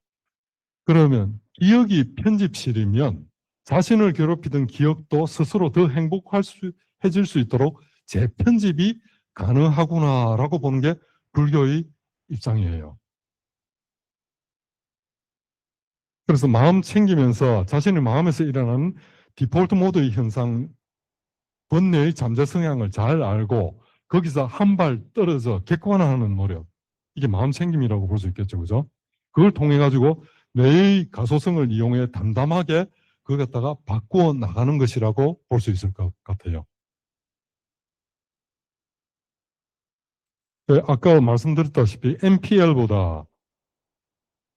그러면 기억이 편집실이면 자신을 괴롭히던 기억도 스스로 더 행복해질 수 있도록 재편집이 가능하구나라고 보는 게 불교의 입장이에요. 그래서 마음 챙기면서 자신의 마음에서 일어나는 디폴트 모드의 현상, 번뇌의 잠재 성향을 잘 알고 거기서 한 발 떨어져 객관화하는 노력. 이게 마음 챙김이라고 볼 수 있겠죠. 그죠? 그걸 통해 가지고 뇌의 가소성을 이용해 담담하게 그걸 갖다가 바꾸어 나가는 것이라고 볼 수 있을 것 같아요. 네, 아까 말씀드렸다시피 NPL보다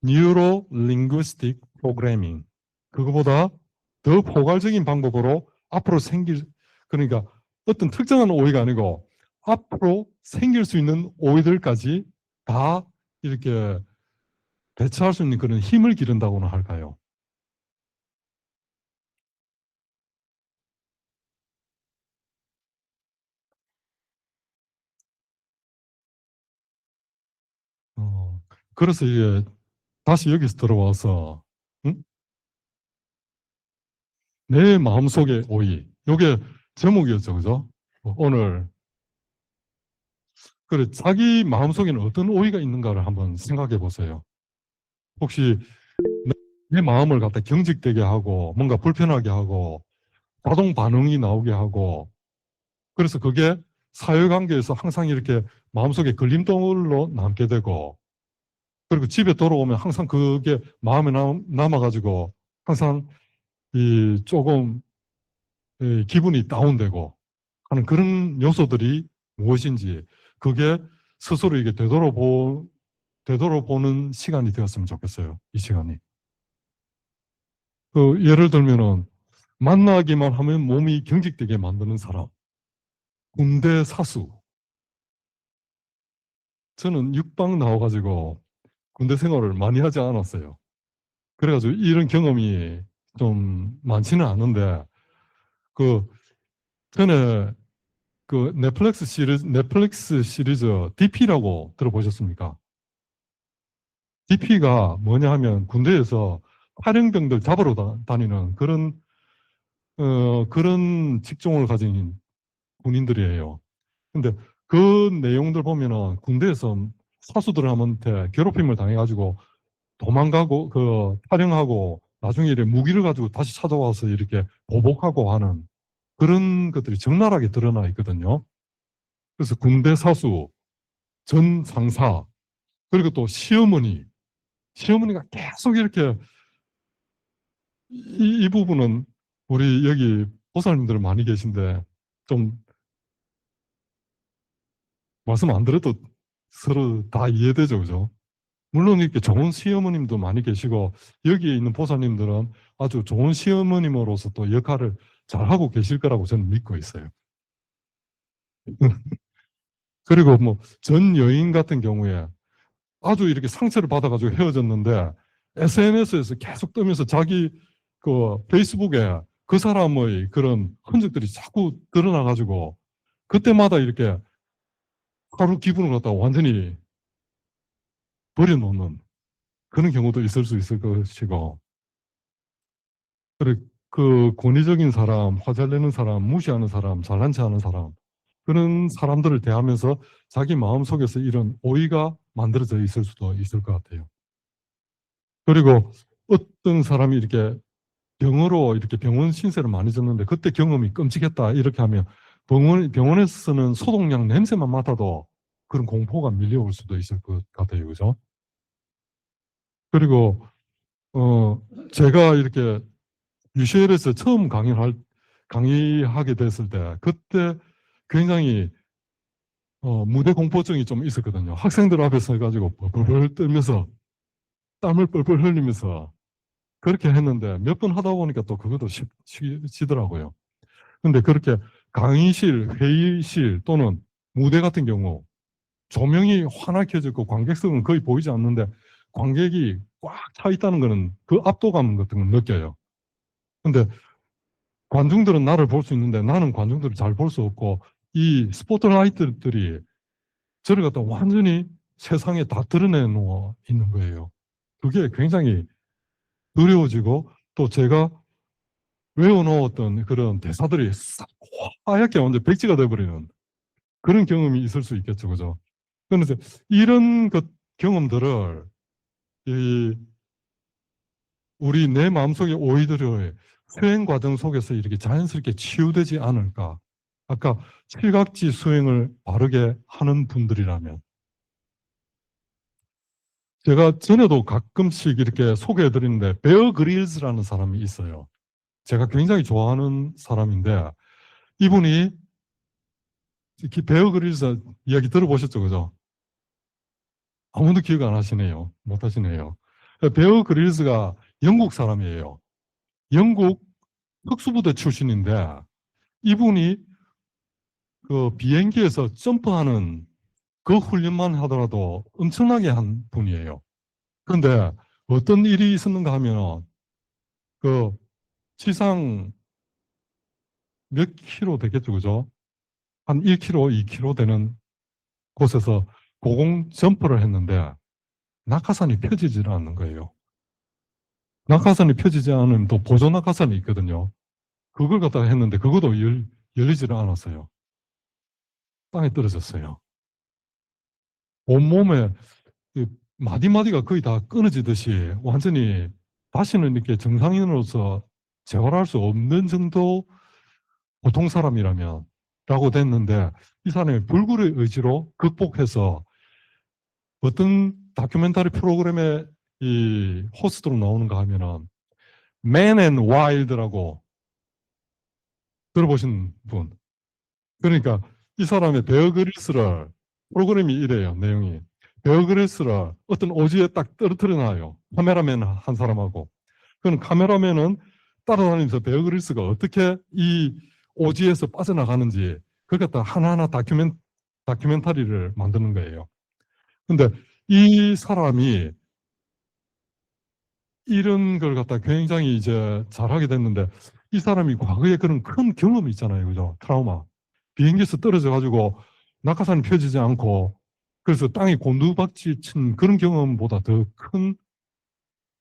Neuro Linguistic Programming, 그거보다 더 포괄적인 방법으로 앞으로 그러니까 어떤 특정한 오해가 아니고 앞으로 생길 수 있는 오해들까지 다 이렇게 대처할 수 있는 그런 힘을 기른다고나 할까요? 그래서 이게 다시 여기서 들어와서 응? 내 마음속의 오해. 이게 제목이었죠. 그죠? 오늘 그래 자기 마음속에는 어떤 오해가 있는가를 한번 생각해 보세요. 혹시 내 마음을 갖다 경직되게 하고 뭔가 불편하게 하고 자동 반응이 나오게 하고 그래서 그게 사회관계에서 항상 이렇게 마음속에 걸림돌로 남게 되고 그리고 집에 돌아오면 항상 그게 마음에 남아가지고 항상 이 조금 기분이 다운되고 하는 그런 요소들이 무엇인지 그게 스스로 이게 되돌아보는 시간이 되었으면 좋겠어요. 이 시간이. 예를 들면은 만나기만 하면 몸이 경직되게 만드는 사람. 군대 사수. 저는 육방 나와가지고 군대 생활을 많이 하지 않았어요. 그래가지고 이런 경험이 좀 많지는 않은데 그 전에 그 넷플릭스 시리즈 DP라고 들어보셨습니까? DP가 뭐냐 하면 군대에서 파령병들 잡으러 다니는 그런 직종을 가진 군인들이에요. 근데 그 내용들 보면은 군대에서 사수들한테 괴롭힘을 당해가지고 도망가고 탈영하고 나중에 이렇게 무기를 가지고 다시 찾아와서 이렇게 보복하고 하는 그런 것들이 적나라하게 드러나 있거든요. 그래서 군대 사수, 전 상사, 그리고 또 시어머니가 계속 이렇게 이 부분은 우리 여기 보살님들 많이 계신데 좀 말씀 안 드려도 서로 다 이해되죠, 그죠? 물론 이렇게 좋은 시어머님도 많이 계시고 여기에 있는 보살님들은 아주 좋은 시어머님으로서 또 역할을 잘하고 계실 거라고 저는 믿고 있어요. 그리고 뭐 전 여인 같은 경우에 아주 이렇게 상처를 받아가지고 헤어졌는데 SNS에서 계속 뜨면서 자기 그 페이스북에 그 사람의 그런 흔적들이 자꾸 드러나가지고 그때마다 이렇게 하루 기분을 갖다가 완전히 버려놓는 그런 경우도 있을 수 있을 것이고 그리고 그 권위적인 사람, 화잘 내는 사람, 무시하는 사람, 잘난 체하는 사람 그런 사람들을 대하면서 자기 마음속에서 이런 오해가 만들어져 있을 수도 있을 것 같아요. 그리고 어떤 사람이 이렇게 병으로 이렇게 병원 신세를 많이 졌는데 그때 경험이 끔찍했다 이렇게 하면 병원에서는 소독약 냄새만 맡아도 그런 공포가 밀려올 수도 있을 것 같아요. 그죠? 그리고 제가 이렇게 UCL에서 처음 강의하게 됐을 때, 그때 굉장히 무대 공포증이 좀 있었거든요. 학생들 앞에서 해가지고 뻘뻘 떨면서 땀을 뻘뻘 흘리면서 그렇게 했는데 몇 번 하다 보니까 또 그것도 쉬더라고요. 근데 그렇게 강의실, 회의실 또는 무대 같은 경우 조명이 환하게 켜졌고 관객석은 거의 보이지 않는데 관객이 꽉 차 있다는 거는 그 압도감 같은 걸 느껴요. 근데 관중들은 나를 볼 수 있는데 나는 관중들을 잘 볼 수 없고 이 스포트라이트들이 저를 갖다 완전히 세상에 다 드러내놓아 있는 거예요. 그게 굉장히 두려워지고 또 제가 외워놓았던 그런 대사들이 싹 하얗게 완전 백지가 돼버리는 그런 경험이 있을 수 있겠죠. 그죠? 그래서 이런 경험들을 이 우리 내 마음속에 오이들을 수행 과정 속에서 이렇게 자연스럽게 치유되지 않을까. 아까 칠각지 수행을 바르게 하는 분들이라면 제가 전에도 가끔씩 이렇게 소개해 드리는데 베어 그릴즈라는 사람이 있어요. 제가 굉장히 좋아하는 사람인데 이분이 베어 그릴즈 이야기 들어보셨죠? 그죠? 아무도 기억 안 하시네요. 못 하시네요. 베어 그릴즈가 영국 사람이에요. 영국 특수부대 출신인데 이분이 그 비행기에서 점프하는 그 훈련만 하더라도 엄청나게 한 분이에요. 그런데 어떤 일이 있었는가 하면 그 지상 몇 킬로 되겠죠, 그죠? 한 1킬로, 2킬로 되는 곳에서 고공 점프를 했는데 낙하산이 펴지질 않는 거예요. 낙하산이 펴지지 않으면 또 보조 낙하산이 있거든요. 그걸 갖다가 했는데 그것도 열리지를 않았어요. 땅에 떨어졌어요. 온몸에 마디마디가 거의 다 끊어지듯이 완전히 다시는 이렇게 정상인으로서 재활할 수 없는 정도 보통 사람이라면 라고 됐는데 이 사람이 불굴의 의지로 극복해서 어떤 다큐멘터리 프로그램에 이 호스트로 나오는가 하면은 Man and Wild라고 들어보신 분. 그러니까 이 사람의 베어 그릴스를 프로그램이 이래요. 내용이. 베어 그릴스를 어떤 오지에 딱 떨어뜨려 놔요. 카메라맨 한 사람하고. 그럼 카메라맨은 따라다니면서 베어 그릴스가 어떻게 이 오지에서 빠져나가는지 그걸 갖다 하나하나 다큐멘터리를 만드는 거예요. 근데 이 사람이 이런 걸 갖다 굉장히 이제 잘하게 됐는데 이 사람이 과거에 그런 큰 경험이 있잖아요. 그죠? 트라우마. 비행기에서 떨어져 가지고 낙하산이 펴지지 않고 그래서 땅에 곤두박질 친 그런 경험보다 더 큰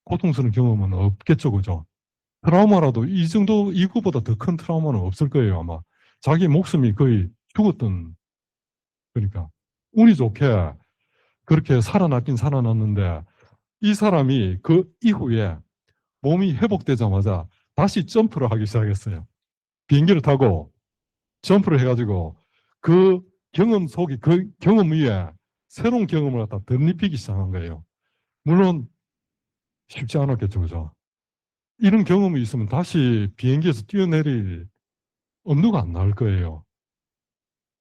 고통스러운 경험은 없겠죠. 그죠? 트라우마라도 이 정도 이거보다 더 큰 트라우마는 없을 거예요. 아마. 자기 목숨이 거의 죽었던 그러니까 운이 좋게 그렇게 살아났긴 살아났는데 이 사람이 그 이후에 몸이 회복되자마자 다시 점프를 하기 시작했어요. 비행기를 타고 점프를 해가지고 그 경험 속에 그 경험 위에 새로운 경험을 갖다 덧입히기 시작한 거예요. 물론 쉽지 않았겠죠. 그죠? 이런 경험이 있으면 다시 비행기에서 뛰어내릴 엄두가 안 날 거예요.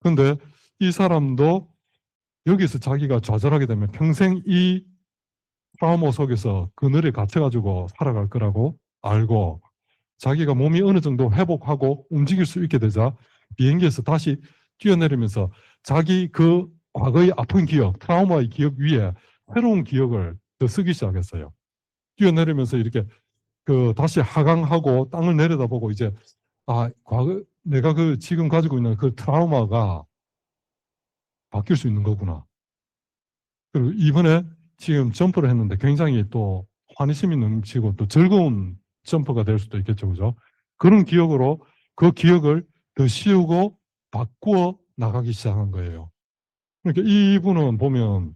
근데 이 사람도 여기서 자기가 좌절하게 되면 평생 이 트라우마 속에서 그늘에 갇혀가지고 살아갈 거라고 알고 자기가 몸이 어느 정도 회복하고 움직일 수 있게 되자 비행기에서 다시 뛰어내리면서 자기 그 과거의 아픈 기억, 트라우마의 기억 위에 새로운 기억을 더 쓰기 시작했어요. 뛰어내리면서 이렇게 그 다시 하강하고 땅을 내려다보고 이제 과거 내가 그 지금 가지고 있는 그 트라우마가 바뀔 수 있는 거구나. 그리고 이번에 지금 점프를 했는데 굉장히 또 환희심이 넘치고 또 즐거운 점프가 될 수도 있겠죠. 그죠? 그런 기억으로 그 기억을 더 씌우고 바꾸어 나가기 시작한 거예요. 그러니까 이분은 보면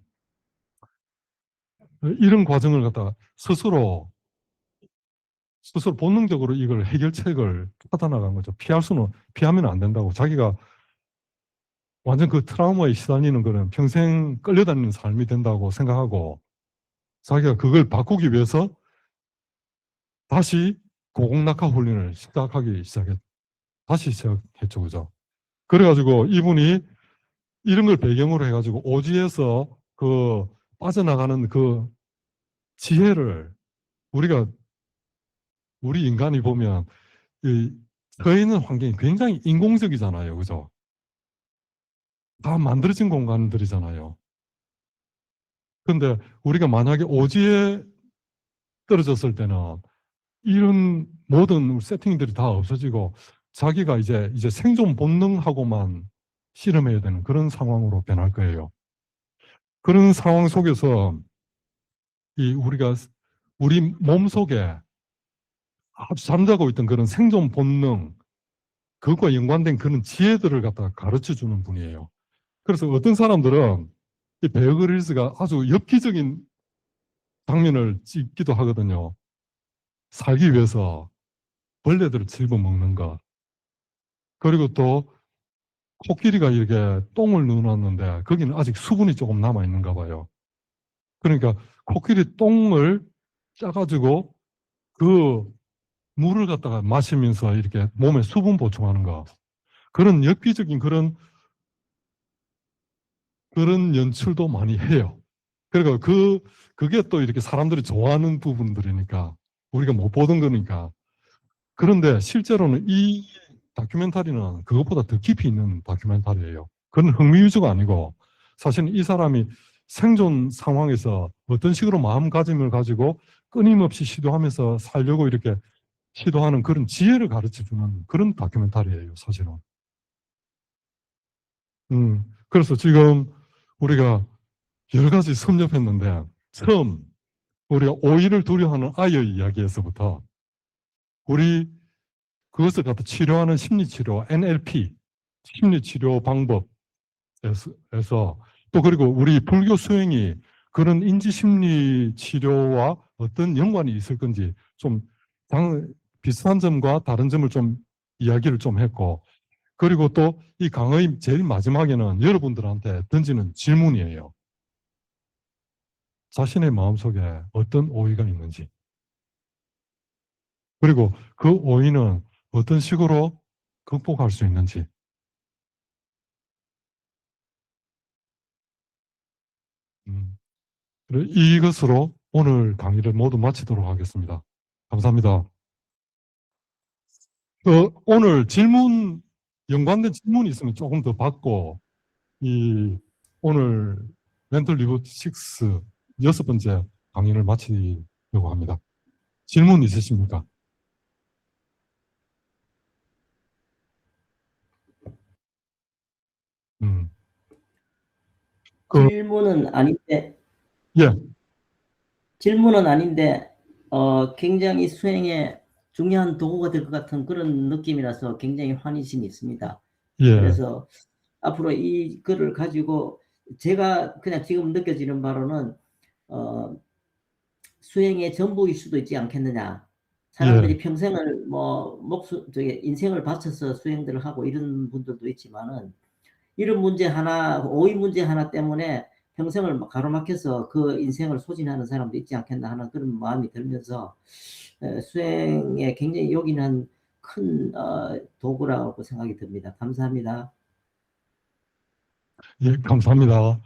이런 과정을 갖다가 스스로 본능적으로 이걸 해결책을 찾아나간 거죠. 피하면 안 된다고. 자기가 완전 그 트라우마에 시달리는 거는 평생 끌려다니는 삶이 된다고 생각하고 자기가 그걸 바꾸기 위해서 다시 고공낙하 훈련을 다시 시작했죠. 그죠? 그래가지고 이분이 이런 걸 배경으로 해가지고 오지에서 그 빠져나가는 그 지혜를 우리 인간이 보면 이 서 있는 환경이 굉장히 인공적이잖아요. 그죠? 다 만들어진 공간들이잖아요. 근데 우리가 만약에 오지에 떨어졌을 때는 이런 모든 세팅들이 다 없어지고 자기가 이제 생존 본능하고만 씨름해야 되는 그런 상황으로 변할 거예요. 그런 상황 속에서 우리 몸 속에 아주 잠자고 있던 그런 생존 본능, 그것과 연관된 그런 지혜들을 갖다가 가르쳐 주는 분이에요. 그래서 어떤 사람들은 이 베어 그릴스가 아주 엽기적인 장면을 찍기도 하거든요. 살기 위해서 벌레들을 집어먹는 것. 그리고 또 코끼리가 이렇게 똥을 넣어놨는데 거기는 아직 수분이 조금 남아있는가 봐요. 그러니까 코끼리 똥을 짜가지고 그 물을 갖다가 마시면서 이렇게 몸에 수분 보충하는 거. 그런 엽기적인 그런 연출도 많이 해요. 그러니까 그게 또 이렇게 사람들이 좋아하는 부분들이니까 우리가 못 보던 거니까. 그런데 실제로는 이 다큐멘터리는 그것보다 더 깊이 있는 다큐멘터리예요. 그건 흥미 위주가 아니고 사실은 이 사람이 생존 상황에서 어떤 식으로 마음가짐을 가지고 끊임없이 시도하면서 살려고 이렇게 시도하는 그런 지혜를 가르쳐주는 그런 다큐멘터리예요, 사실은. 그래서 지금 우리가 여러 가지 섭렵했는데 처음 우리가 오이를 두려워하는 아이의 이야기에서부터 우리 그것을 갖다 치료하는 심리치료, NLP, 심리치료 방법에서 또 그리고 우리 불교 수행이 그런 인지심리 치료와 어떤 연관이 있을 건지 좀 비슷한 점과 다른 점을 좀 이야기를 좀 했고 그리고 또 이 강의 제일 마지막에는 여러분들한테 던지는 질문이에요. 자신의 마음속에 어떤 오해가 있는지 그리고 그 오해는 어떤 식으로 극복할 수 있는지 이것으로 오늘 강의를 모두 마치도록 하겠습니다. 감사합니다. 오늘 연관된 질문이 있으면 조금 더 받고, 오늘 멘털 리버틱스 6번째 강의를 마치려고 합니다. 질문 있으십니까? 음. 질문은 아닌데, 예. 질문은 아닌데, 굉장히 수행에 중요한 도구가 될 것 같은 그런 느낌이라서 굉장히 환희심이 있습니다. 예. 그래서 앞으로 이 글을 가지고 제가 그냥 지금 느껴지는 바로는 수행의 전부일 수도 있지 않겠느냐. 사람들이 예. 평생을 인생을 바쳐서 수행들을 하고 이런 분들도 있지만은 이런 문제 하나, 오이 문제 하나 때문에 평생을 가로막혀서 그 인생을 소진하는 사람도 있지 않겠나 하는 그런 마음이 들면서 수행에 굉장히 요긴한 큰 도구라고 생각이 듭니다. 감사합니다. 예, 감사합니다.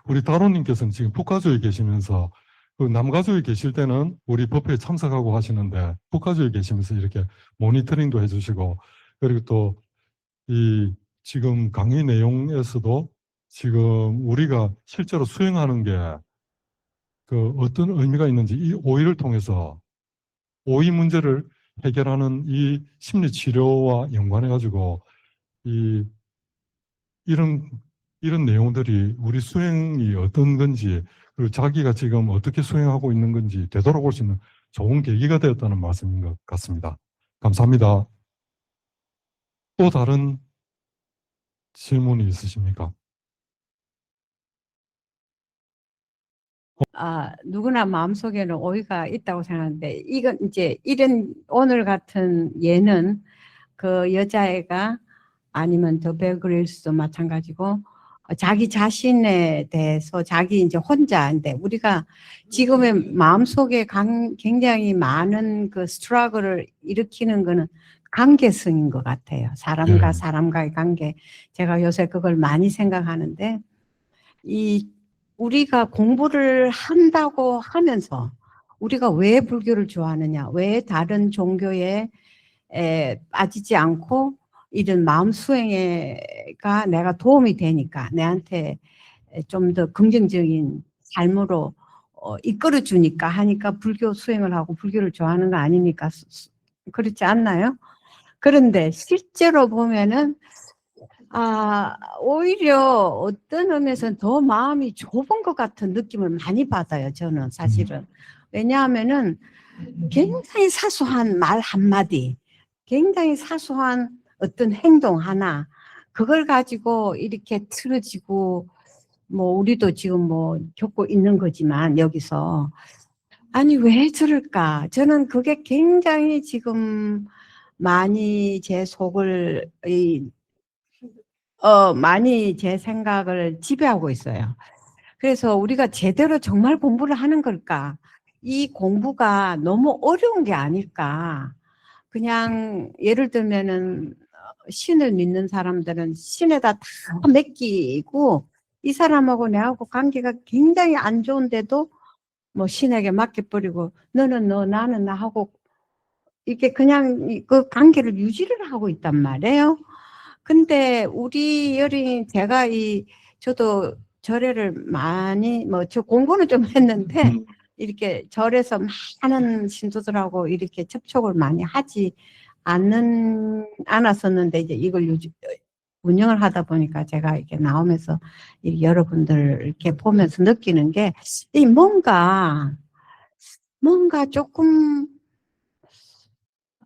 우리 다로님께서는 지금 북가주에 계시면서 남가주에 계실 때는 우리 법회에 참석하고 하시는데 북가주에 계시면서 이렇게 모니터링도 해주시고 그리고 또 지금 강의 내용에서도 지금 우리가 실제로 수행하는 게 어떤 의미가 있는지 이 오이를 통해서 오이 문제를 해결하는 이 심리 치료와 연관해 가지고 이런 내용들이 우리 수행이 어떤 건지 그리고 자기가 지금 어떻게 수행하고 있는 건지 되돌아볼 수 있는 좋은 계기가 되었다는 말씀인 것 같습니다. 감사합니다. 또 다른 질문이 있으십니까? 누구나 마음속에는 오해가 있다고 생각하는데 이건 이제 이런 오늘 같은 예는 그 여자애가 아니면 더 베어 그릴스도 마찬가지고 자기 자신에 대해서 자기 이제 혼자인데 우리가 지금의 마음속에 굉장히 많은 그 스트러글을 일으키는 거는 관계성인 것 같아요. 사람과 예. 사람과의 관계. 제가 요새 그걸 많이 생각하는데 우리가 공부를 한다고 하면서 우리가 왜 불교를 좋아하느냐, 왜 다른 종교에 빠지지 않고 이런 마음 수행에가 내가 도움이 되니까 내한테 좀 더 긍정적인 삶으로 이끌어 주니까 하니까 불교 수행을 하고 불교를 좋아하는 거 아닙니까? 그렇지 않나요? 그런데 실제로 보면은 오히려 어떤 의미에서는 더 마음이 좁은 것 같은 느낌을 많이 받아요, 저는 사실은. 왜냐하면은 굉장히 사소한 말 한마디, 굉장히 사소한 어떤 행동 하나, 그걸 가지고 이렇게 틀어지고, 뭐, 우리도 지금 뭐 겪고 있는 거지만, 여기서. 아니, 왜 저럴까? 저는 그게 굉장히 지금 많이 제 속을, 많이 제 생각을 지배하고 있어요. 그래서 우리가 제대로 정말 공부를 하는 걸까? 이 공부가 너무 어려운 게 아닐까? 그냥 예를 들면은 신을 믿는 사람들은 신에다 다 맡기고 이 사람하고 내하고 관계가 굉장히 안 좋은데도 뭐 신에게 맡겨버리고 너는 너 나는 나 하고 이렇게 그냥 그 관계를 유지를 하고 있단 말이에요. 근데 우리 여린 제가 저도 절에를 많이 뭐 저 공부는 좀 했는데 이렇게 절에서 많은 신도들하고 이렇게 접촉을 많이 하지 않았었는데 이제 이걸 운영을 하다 보니까 제가 이렇게 나오면서 여러분들 이렇게 보면서 느끼는 게 이 뭔가 조금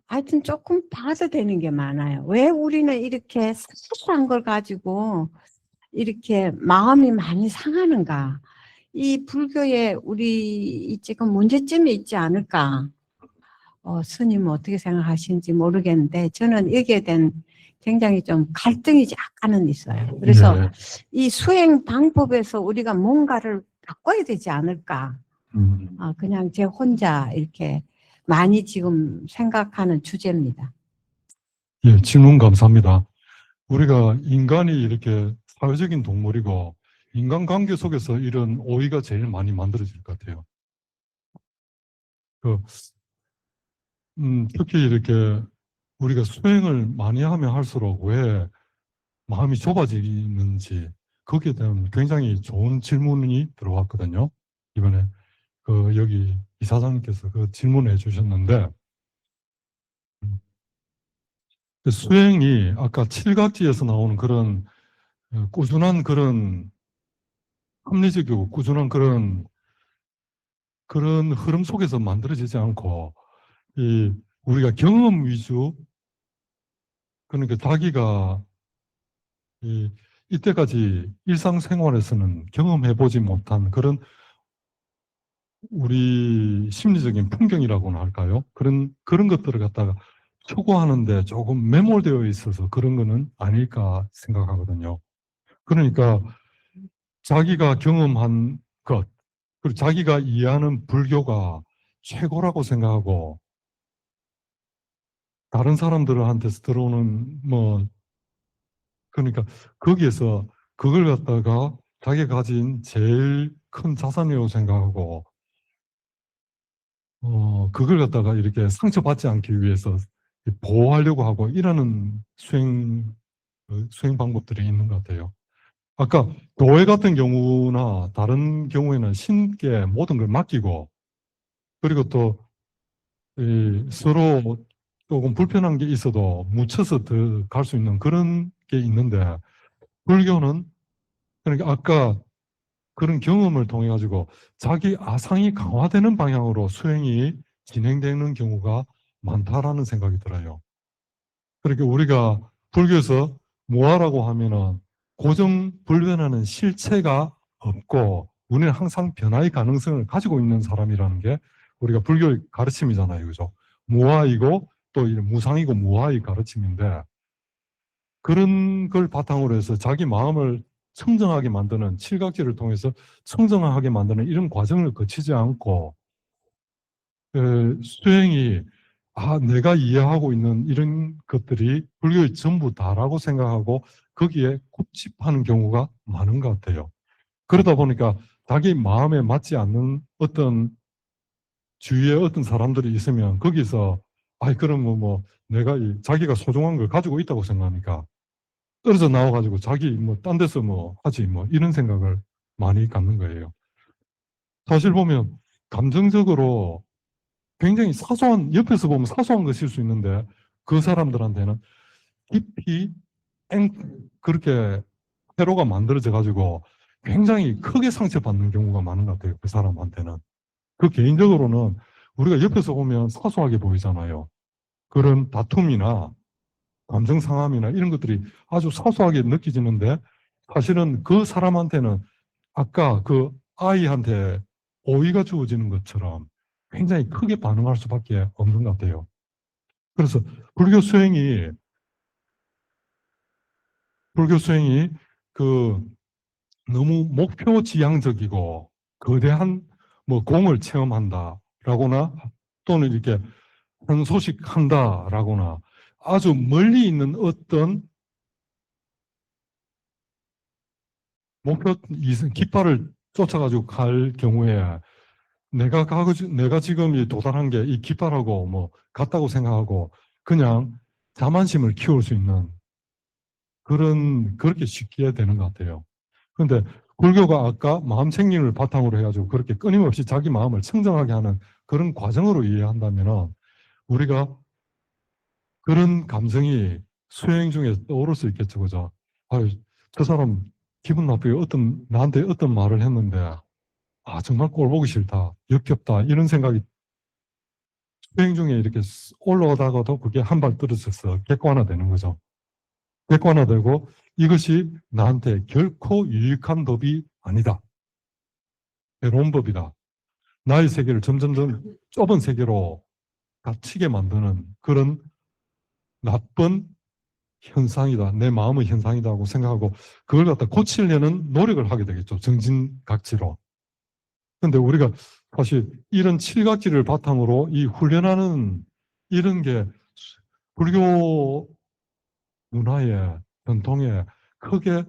하여튼 조금 봐도 되는 게 많아요. 왜 우리는 이렇게 사소한 걸 가지고 이렇게 마음이 많이 상하는가? 이 불교에 우리 지금 문제점이 있지 않을까? 스님은 어떻게 생각하시는지 모르겠는데 저는 여기에 대한 굉장히 좀 갈등이 약간은 있어요. 그래서 예. 이 수행 방법에서 우리가 뭔가를 바꿔야 되지 않을까? 그냥 제 혼자 이렇게 많이 지금 생각하는 주제입니다. 예, 질문 감사합니다. 우리가 인간이 이렇게 사회적인 동물이고 인간관계 속에서 이런 오해가 제일 많이 만들어질 것 같아요. 특히 이렇게 우리가 수행을 많이 하면 할수록 왜 마음이 좁아지는지 거기에 대한 굉장히 좋은 질문이 들어왔거든요. 이번에 여기 이사장님께서 그 질문을 해주셨는데 수행이 아까 칠각지에서 나오는 그런 꾸준한 그런 합리적이고 꾸준한 그런 흐름 속에서 만들어지지 않고 우리가 경험 위주 그러니까 자기가 이때까지 일상생활에서는 경험해보지 못한 그런 우리 심리적인 풍경이라고나 할까요? 그런 것들을 갖다가 추구하는데 조금 매몰되어 있어서 그런 거는 아닐까 생각하거든요. 그러니까 자기가 경험한 것, 그리고 자기가 이해하는 불교가 최고라고 생각하고 다른 사람들한테서 들어오는 그러니까 거기에서 그걸 갖다가 자기가 가진 제일 큰 자산이라고 생각하고 그걸 갖다가 이렇게 상처받지 않기 위해서 보호하려고 하고 이러는 수행 방법들이 있는 것 같아요. 아까 교회 같은 경우나 다른 경우에는 신께 모든 걸 맡기고 그리고 또 서로 조금 불편한 게 있어도 묻혀서 더 갈 수 있는 그런 게 있는데 불교는 그러니까 아까 그런 경험을 통해 가지고 자기 아상이 강화되는 방향으로 수행이 진행되는 경우가 많다라는 생각이 들어요. 그러니까 우리가 불교에서 무아라고 하면은 고정 불변하는 실체가 없고 우리는 항상 변화의 가능성을 가지고 있는 사람이라는 게 우리가 불교의 가르침이잖아요. 그죠? 무아이고 또 무상이고 무아의 가르침인데 그런 걸 바탕으로 해서 자기 마음을 청정하게 만드는 칠각지를 통해서 청정하게 만드는 이런 과정을 거치지 않고 수행이 내가 이해하고 있는 이런 것들이 불교의 전부 다라고 생각하고 거기에 굽집하는 경우가 많은 것 같아요. 그러다 보니까 자기 마음에 맞지 않는 어떤 주위에 어떤 사람들이 있으면 거기서 그럼 뭐 내가 자기가 소중한 걸 가지고 있다고 생각하니까 떨어져 나와가지고 자기 뭐 딴 데서 뭐 하지 뭐 이런 생각을 많이 갖는 거예요. 사실 보면 감정적으로 굉장히 사소한, 옆에서 보면 사소한 것일 수 있는데 그 사람들한테는 깊이 그렇게 회로가 만들어져 가지고 굉장히 크게 상처받는 경우가 많은 것 같아요. 그 사람한테는. 그 개인적으로는 우리가 옆에서 보면 사소하게 보이잖아요. 그런 다툼이나 감정 상함이나 이런 것들이 아주 사소하게 느껴지는데 사실은 그 사람한테는 아까 그 아이한테 오이가 주어지는 것처럼 굉장히 크게 반응할 수밖에 없는 것 같아요. 그래서 불교 수행이 그 너무 목표 지향적이고 거대한 뭐 공을 체험한다라거나 또는 이렇게 한 소식 한다라거나 아주 멀리 있는 어떤 목표 깃발을 쫓아가지고 갈 경우에 내가 지금 도달한 게 이 깃발하고 뭐 같다고 생각하고 그냥 자만심을 키울 수 있는 그렇게 쉽게 되는 것 같아요. 그런데 불교가 아까 마음 챙김을 바탕으로 해가지고 그렇게 끊임없이 자기 마음을 청정하게 하는 그런 과정으로 이해한다면 우리가 그런 감정이 수행 중에 떠오를 수 있겠죠, 그죠? 저 사람 기분 나쁘게 나한테 어떤 말을 했는데 정말 꼴 보기 싫다, 역겹다 이런 생각이 수행 중에 이렇게 올라오다가도 그게 한 발 떨어져서 객관화되는 거죠. 객관화되고 이것이 나한테 결코 유익한 법이 아니다. 괴로운 법이다. 나의 세계를 점점 좁은 세계로 갇히게 만드는 그런 나쁜 현상이다. 내 마음의 현상이다 고 생각하고 그걸 갖다 고치려는 노력을 하게 되겠죠. 정진각지로. 그런데 우리가 사실 이런 칠각지를 바탕으로 이 훈련하는 이런 게 불교 문화에 전통에 크게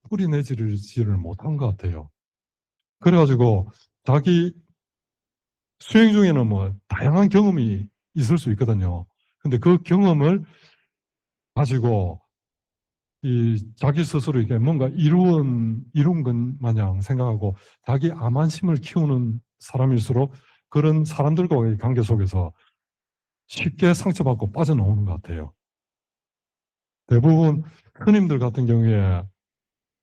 뿌리내지를 못한 것 같아요. 그래가지고 자기 수행 중에는 뭐 다양한 경험이 있을 수 있거든요. 근데 그 경험을 가지고 이 자기 스스로 이렇게 뭔가 이룬 것 마냥 생각하고 자기 암환심을 키우는 사람일수록 그런 사람들과의 관계 속에서 쉽게 상처받고 빠져나오는 것 같아요. 대부분 스님들 같은 경우에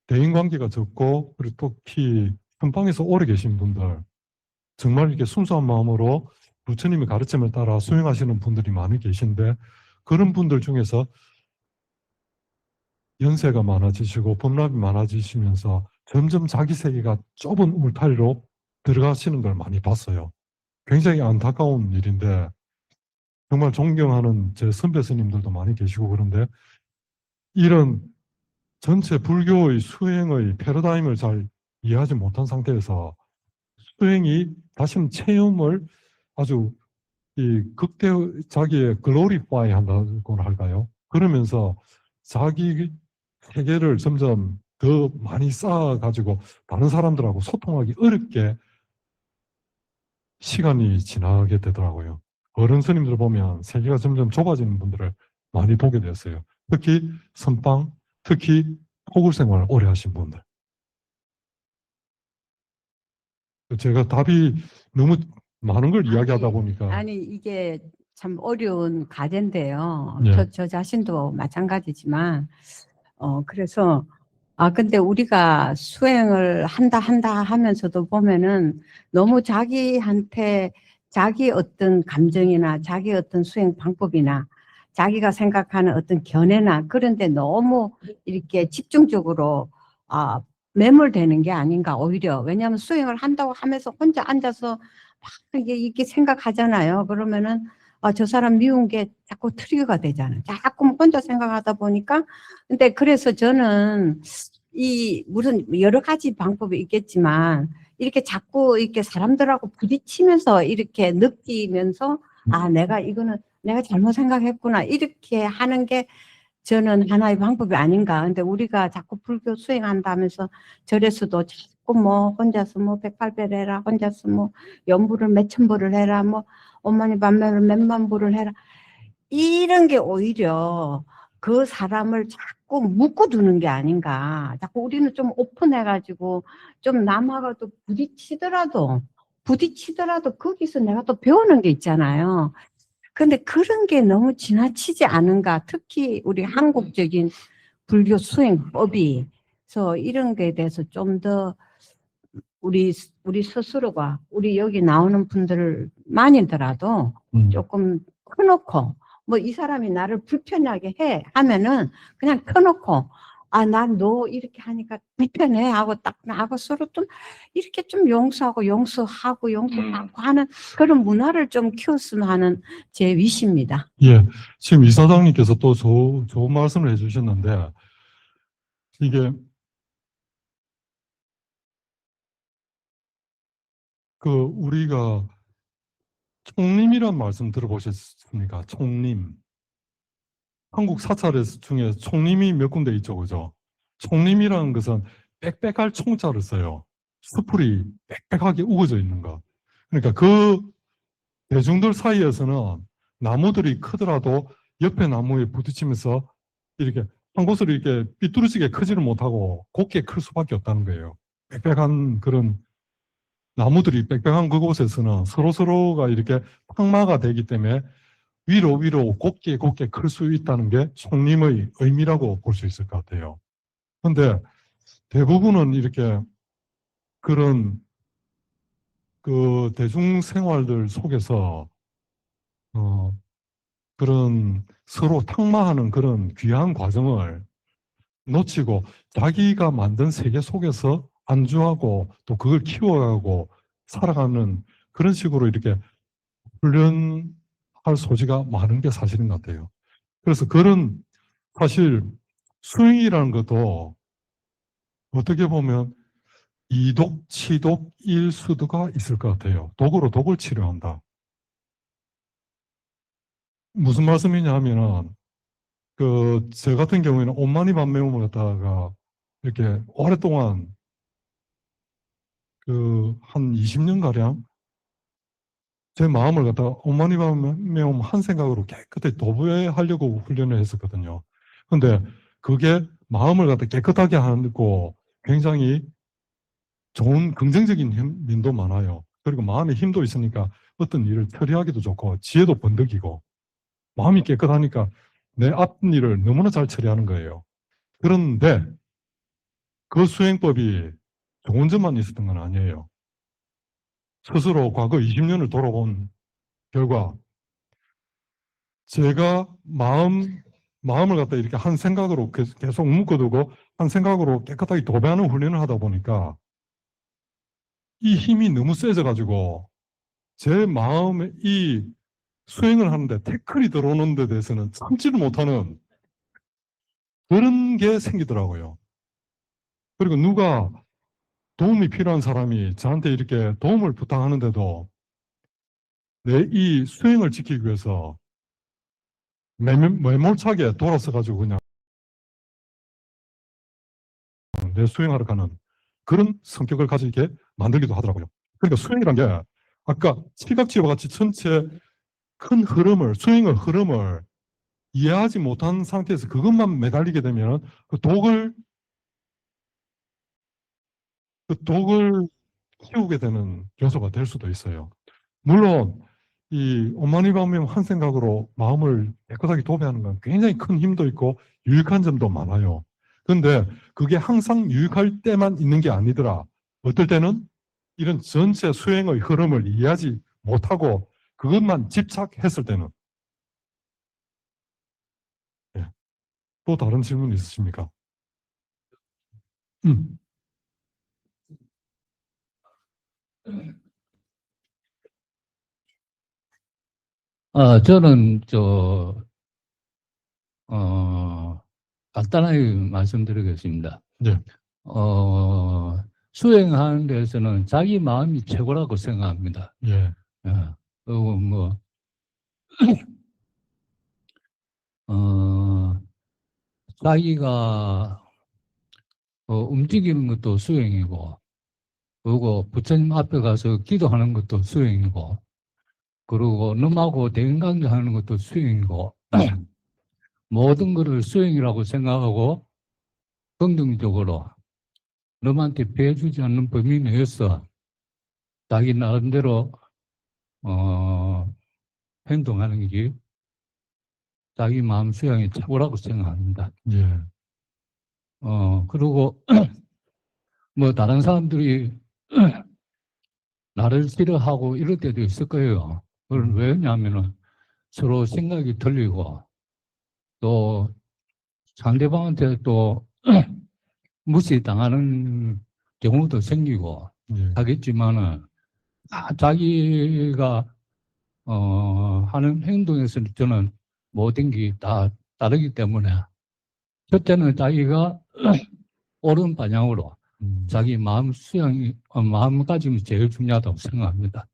대인관계가 적고 그리고 특히 선방에서 오래 계신 분들 정말 이렇게 순수한 마음으로 부처님의 가르침을 따라 수행하시는 분들이 많이 계신데 그런 분들 중에서 연세가 많아지시고 법납이 많아지시면서 점점 자기 세계가 좁은 울타리로 들어가시는 걸 많이 봤어요. 굉장히 안타까운 일인데 정말 존경하는 제 선배 스님들도 많이 계시고 그런데 이런 전체 불교의 수행의 패러다임을 잘 이해하지 못한 상태에서 수행이 다시는 체험을 아주 자기의 글로리파이 한다고나 할까요? 그러면서 자기 세계를 점점 더 많이 쌓아가지고 다른 사람들하고 소통하기 어렵게 시간이 지나게 되더라고요. 어른 스님들 보면 세계가 점점 좁아지는 분들을 많이 보게 되었어요. 특히 선방, 특히 토굴 생활을 오래 하신 분들. 제가 답이 너무 많은 걸 이야기하다 보니까. 아니 이게 참 어려운 과제인데요. 예. 저 자신도 마찬가지지만 그래서 근데 우리가 수행을 한다 하면서도 보면은 너무 자기한테 자기 어떤 감정이나 자기 어떤 수행 방법이나 자기가 생각하는 어떤 견해나 그런 데 너무 이렇게 집중적으로 매몰되는 게 아닌가 오히려. 왜냐하면 수행을 한다고 하면서 혼자 앉아서 막 이렇게 생각하잖아요. 그러면은 저 사람 미운 게 자꾸 트리거가 되잖아요. 자꾸 혼자 생각하다 보니까. 근데 그래서 저는 무슨 여러 가지 방법이 있겠지만, 이렇게 자꾸 이렇게 사람들하고 부딪히면서 이렇게 느끼면서, 아, 내가 잘못 생각했구나. 이렇게 하는 게 저는 하나의 방법이 아닌가. 근데 우리가 자꾸 불교 수행한다면서 절에서도 자꾸 혼자서 108배를 해라. 혼자서 연부를 몇천 부를 해라. 엄마니 밤매를 몇만 부를 해라. 이런 게 오히려 그 사람을 자꾸 묶어두는 게 아닌가. 자꾸 우리는 좀 오픈해가지고 좀 남하고도 부딪히더라도 거기서 내가 또 배우는 게 있잖아요. 근데 그런 게 너무 지나치지 않은가. 특히 우리 한국적인 불교 수행법이. 그래서 이런 거에 대해서 좀 더 우리 스스로가 우리 여기 나오는 분들만이더라도 조금 커놓고 이 사람이 나를 불편하게 해 하면은 그냥 켜놓고 아, 난 너 이렇게 하니까 불편해 하고 딱 하고 서로 좀 이렇게 좀 용서하고 하는 그런 문화를 좀 키웠으면 하는 제 위시입니다. 예, 지금 이사장님께서 또 좋은 말씀을 해주셨는데, 이게 우리가 총림이란 말씀 들어보셨습니까? 총림. 한국 사찰 중에 총림이 몇 군데 있죠, 그죠? 총림이라는 것은 빽빽할 총자를 써요. 수풀이 빽빽하게 우거져 있는 거. 그러니까 그 대중들 사이에서는 나무들이 크더라도 옆에 나무에 부딪히면서 이렇게 한 곳으로 이렇게 삐뚤어지게 크지를 못하고 곱게 클 수밖에 없다는 거예요. 빽빽한 그런 나무들이 빽빽한 그곳에서는 서로서로가 이렇게 탁마가 되기 때문에 위로 곱게 클 수 있다는 게 총림의 의미라고 볼 수 있을 것 같아요. 근데 대부분은 이렇게 그런 그 대중생활들 속에서 그런 서로 탁마하는 그런 귀한 과정을 놓치고 자기가 만든 세계 속에서 안주하고 또 그걸 키워가고 살아가는 그런 식으로 이렇게 훈련할 소지가 많은 게 사실인 것 같아요. 그래서 그런 사실 수행이라는 것도 어떻게 보면 이독, 치독, 일수도가 있을 것 같아요. 독으로 독을 치료한다. 무슨 말씀이냐 하면은 저 같은 경우에는 온마니 밤매움을 갖다가 이렇게 오랫동안 한 20년가량 제 마음을 갖다가 온마니 밤매움 한 생각으로 깨끗하게 도배하려고 훈련을 했었거든요. 근데 그게 마음을 갖다 깨끗하게 하고 굉장히 좋은 긍정적인 면도 많아요. 그리고 마음에 힘도 있으니까 어떤 일을 처리하기도 좋고 지혜도 번득이고 마음이 깨끗하니까 내 앞일을 너무나 잘 처리하는 거예요. 그런데 그 수행법이 좋은 점만 있었던 건 아니에요. 스스로 과거 20년을 돌아본 결과 제가 마음을 갖다 이렇게 한 생각으로 계속 묶어두고 한 생각으로 깨끗하게 도배하는 훈련을 하다 보니까 이 힘이 너무 세져가지고 제 마음에 이 수행을 하는데 태클이 들어오는 데 대해서는 참지를 못하는 그런 게 생기더라고요. 그리고 누가 도움이 필요한 사람이 저한테 이렇게 도움을 부탁하는데도 내 이 수행을 지키기 위해서 매몰차게 돌아서 가지고 그냥 내 수행하러 가는 그런 성격을 가지게 만들기도 하더라고요. 그러니까 수행이란 게 아까 칠각지와 같이 전체 큰 흐름을 수행의 흐름을 이해하지 못한 상태에서 그것만 매달리게 되면 그 독을 키우게 되는 요소가 될 수도 있어요. 물론 이 오마니 밤매움 한 생각으로 마음을 깨끗하게 도배하는 건 굉장히 큰 힘도 있고 유익한 점도 많아요. 그런데 그게 항상 유익할 때만 있는 게 아니더라. 어떨 때는 이런 전체 수행의 흐름을 이해하지 못하고 그것만 집착했을 때는 예. 또 다른 질문 있으십니까? 음. 저는 간단하게 말씀드리겠습니다. 네. 수행하는 데서는 자기 마음이 최고라고 생각합니다. 예. 그리고 자기가 움직이는 것도 수행이고, 그리고 부처님 앞에 가서 기도하는 것도 수행이고, 그리고 넘하고 대인관계하는 것도 수행이고, 모든 것을 수행이라고 생각하고 긍정적으로 남한테 피해주지 않는 범위 내에서 자기 나름대로 행동하는 게 자기 마음 수양이 최고라고 생각합니다. 예. 그리고 다른 사람들이 나를 싫어하고 이럴 때도 있을 거예요. 그걸 왜냐하면은 서로 생각이 틀리고 또 상대방한테 또 무시당하는 경우도 생기고 예. 하겠지만은 자기가 하는 행동에서 저는 모든 게 다 다르기 때문에 첫째는 자기가 옳은 방향으로 자기 마음 수양이 마음가짐이 제일 중요하다고 생각합니다.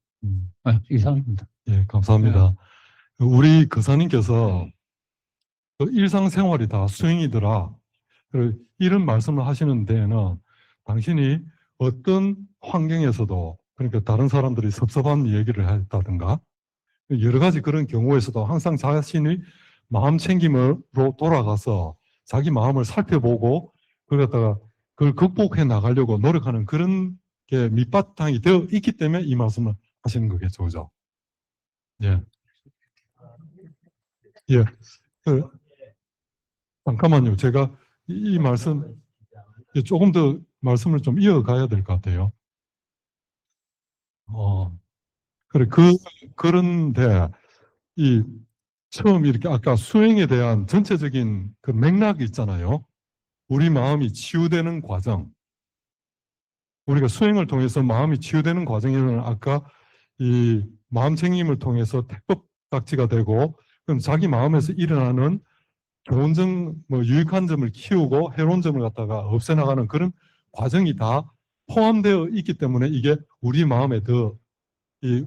이상입니다. 예, 감사합니다. 우리 거사님께서 그 일상생활이 다 수행이더라. 이런 말씀을 하시는 데에는 당신이 어떤 환경에서도 그러니까 다른 사람들이 섭섭한 얘기를 했다든가 여러 가지 그런 경우에서도 항상 자신이 마음 챙김으로 돌아가서 자기 마음을 살펴보고 그걸 갖다가 그걸 극복해 나가려고 노력하는 그런 게 밑바탕이 되어 있기 때문에 이 말씀을 하시는 거겠죠, 그죠? 예. 예. 잠깐만요. 제가 이 말씀 조금 더 말씀을 좀 이어가야 될 것 같아요. 그래 그런데 이 처음 이렇게 아까 수행에 대한 전체적인 그 맥락이 있잖아요. 우리 마음이 치유되는 과정. 우리가 수행을 통해서 마음이 치유되는 과정에는 아까 이 마음 챙김을 통해서 택법각지가 되고 그럼 자기 마음에서 일어나는 좋은 점, 유익한 점을 키우고 해로운 점을 갖다가 없애나가는 그런 과정이 다 포함되어 있기 때문에 이게 우리 마음에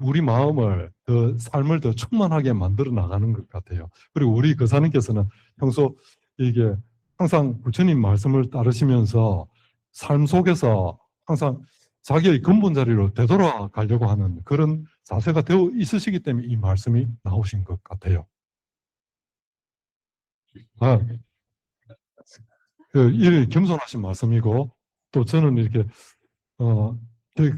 우리 마음을 삶을 더 충만하게 만들어 나가는 것 같아요. 그리고 우리 거사님께서는 평소 이게 항상 부처님 말씀을 따르시면서 삶 속에서 항상 자기의 근본 자리로 되돌아가려고 하는 그런 자세가 되어 있으시기 때문에 이 말씀이 나오신 것 같아요. 이 겸손하신 말씀이고 또 저는 이렇게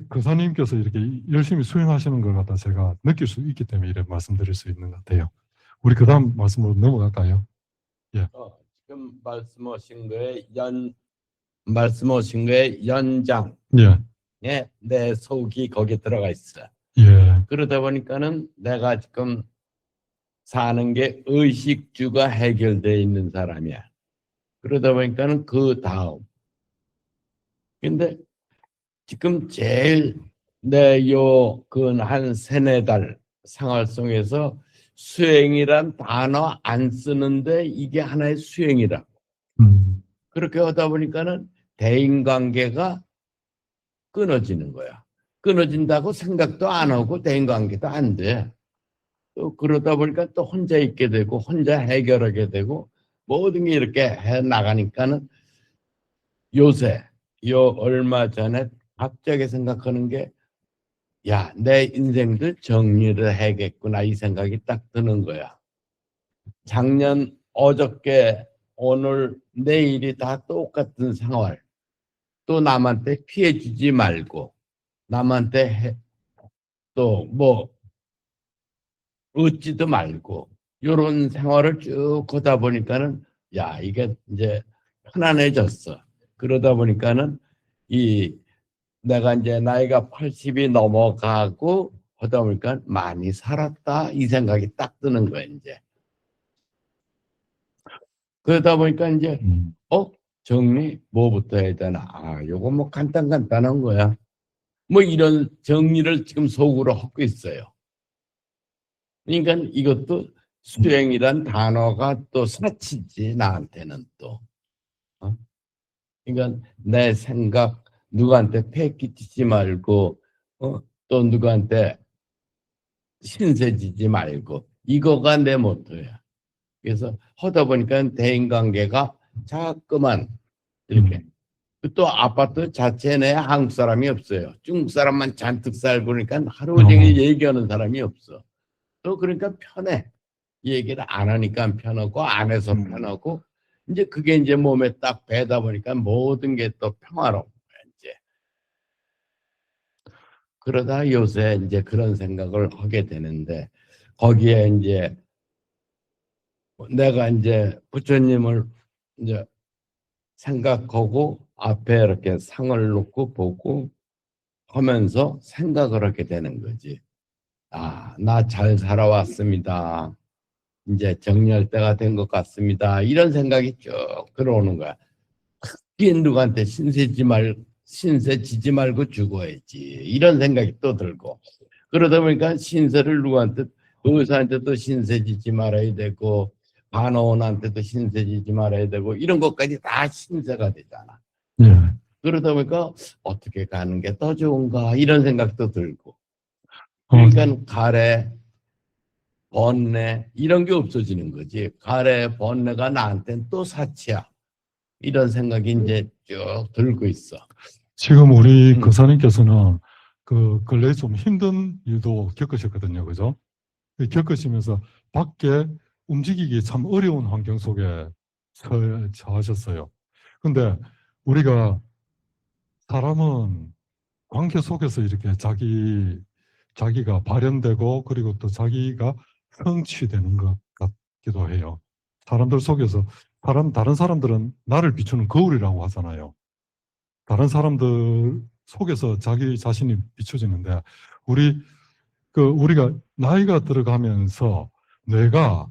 거사님께서 이렇게 열심히 수행하시는 걸 갖다 제가 느낄 수 있기 때문에 이렇게 말씀드릴 수 있는 것 같아요. 우리 그 다음 말씀으로 넘어갈까요? 예. 지금 말씀하신 거에 연장. 예. 내 속이 거기 들어가 있어. 예. 그러다 보니까는 내가 지금 사는 게 의식주가 해결되어 있는 사람이야. 그러다 보니까는 그 다음. 근데 지금 제일 한 세네 달 생활 속에서 수행이란 단어 안 쓰는데 이게 하나의 수행이라. 그렇게 하다 보니까는 대인관계가 끊어지는 거야. 끊어진다고 생각도 안 하고 대인관계도 안 돼. 또 그러다 보니까 또 혼자 있게 되고 혼자 해결하게 되고 모든 게 이렇게 해 나가니까는 요새 얼마 전에 갑자기 생각하는 게 야, 내 인생도 정리를 해야겠구나 이 생각이 딱 드는 거야. 작년, 어저께, 오늘, 내일이 다 똑같은 생활. 또 남한테 피해 주지 말고 남한테 얻지도 말고 이런 생활을 쭉 하다 보니까는 야, 이게 이제 편안해졌어. 그러다 보니까는 내가 이제 나이가 80이 넘어가고 하다 보니까 많이 살았다 이 생각이 딱 드는 거야 이제. 그러다 보니까 이제 정리 뭐부터 해야 되나? 요거 간단한 거야. 이런 정리를 지금 속으로 하고 있어요. 그러니까 이것도 수행이란 단어가 또 사치지 나한테는 또. 그러니까 내 생각 누구한테 폐 끼치지 말고 또 누구한테 신세지지 말고 이거가 내 모토야. 그래서 하다 보니까 대인관계가 자꾸만 이렇게 또 아파트 자체 내에 한국 사람이 없어요. 중국 사람만 잔뜩 살고 그러니까 하루 종일 얘기하는 사람이 없어. 또 그러니까 편해. 얘기를 안 하니까 편하고 안 해서 편하고 이제 그게 이제 몸에 딱 배다 보니까 모든 게 또 평화로운 거야 이제. 그러다 요새 이제 그런 생각을 하게 되는데 거기에 이제 내가 이제 부처님을 이제 생각하고 앞에 이렇게 상을 놓고 보고 하면서 생각을 하게 되는 거지. 아, 나 잘 살아왔습니다. 이제 정리할 때가 된 것 같습니다. 이런 생각이 쭉 들어오는 거야. 크게 누구한테 신세 지지 말고 죽어야지. 이런 생각이 또 들고. 그러다 보니까 신세를 누구한테, 의사한테도 신세 지지 말아야 되고, 간호원한테도 신세 지지 말아야 되고, 이런 것까지 다 신세가 되잖아. 예. 그러다 보니까 어떻게 가는 게 더 좋은가, 이런 생각도 들고. 어, 그러니까 가래, 번뇌 이런 게 없어지는 거지. 가래, 번뇌가 나한테는 또 사치야. 이런 생각이 이제 쭉 들고 있어. 지금 우리 거사님께서는 그 근래 좀 힘든 일도 겪으셨거든요. 그죠? 겪으시면서 밖에 움직이기 참 어려운 환경 속에 처하셨어요. 근데 우리가 사람은 관계 속에서 이렇게 자기가 발현되고 그리고 또 자기가 성취되는 것 같기도 해요. 사람들 속에서 다른 사람들은 나를 비추는 거울이라고 하잖아요. 다른 사람들 속에서 자기 자신이 비춰지는데 우리가 나이가 들어가면서 뇌가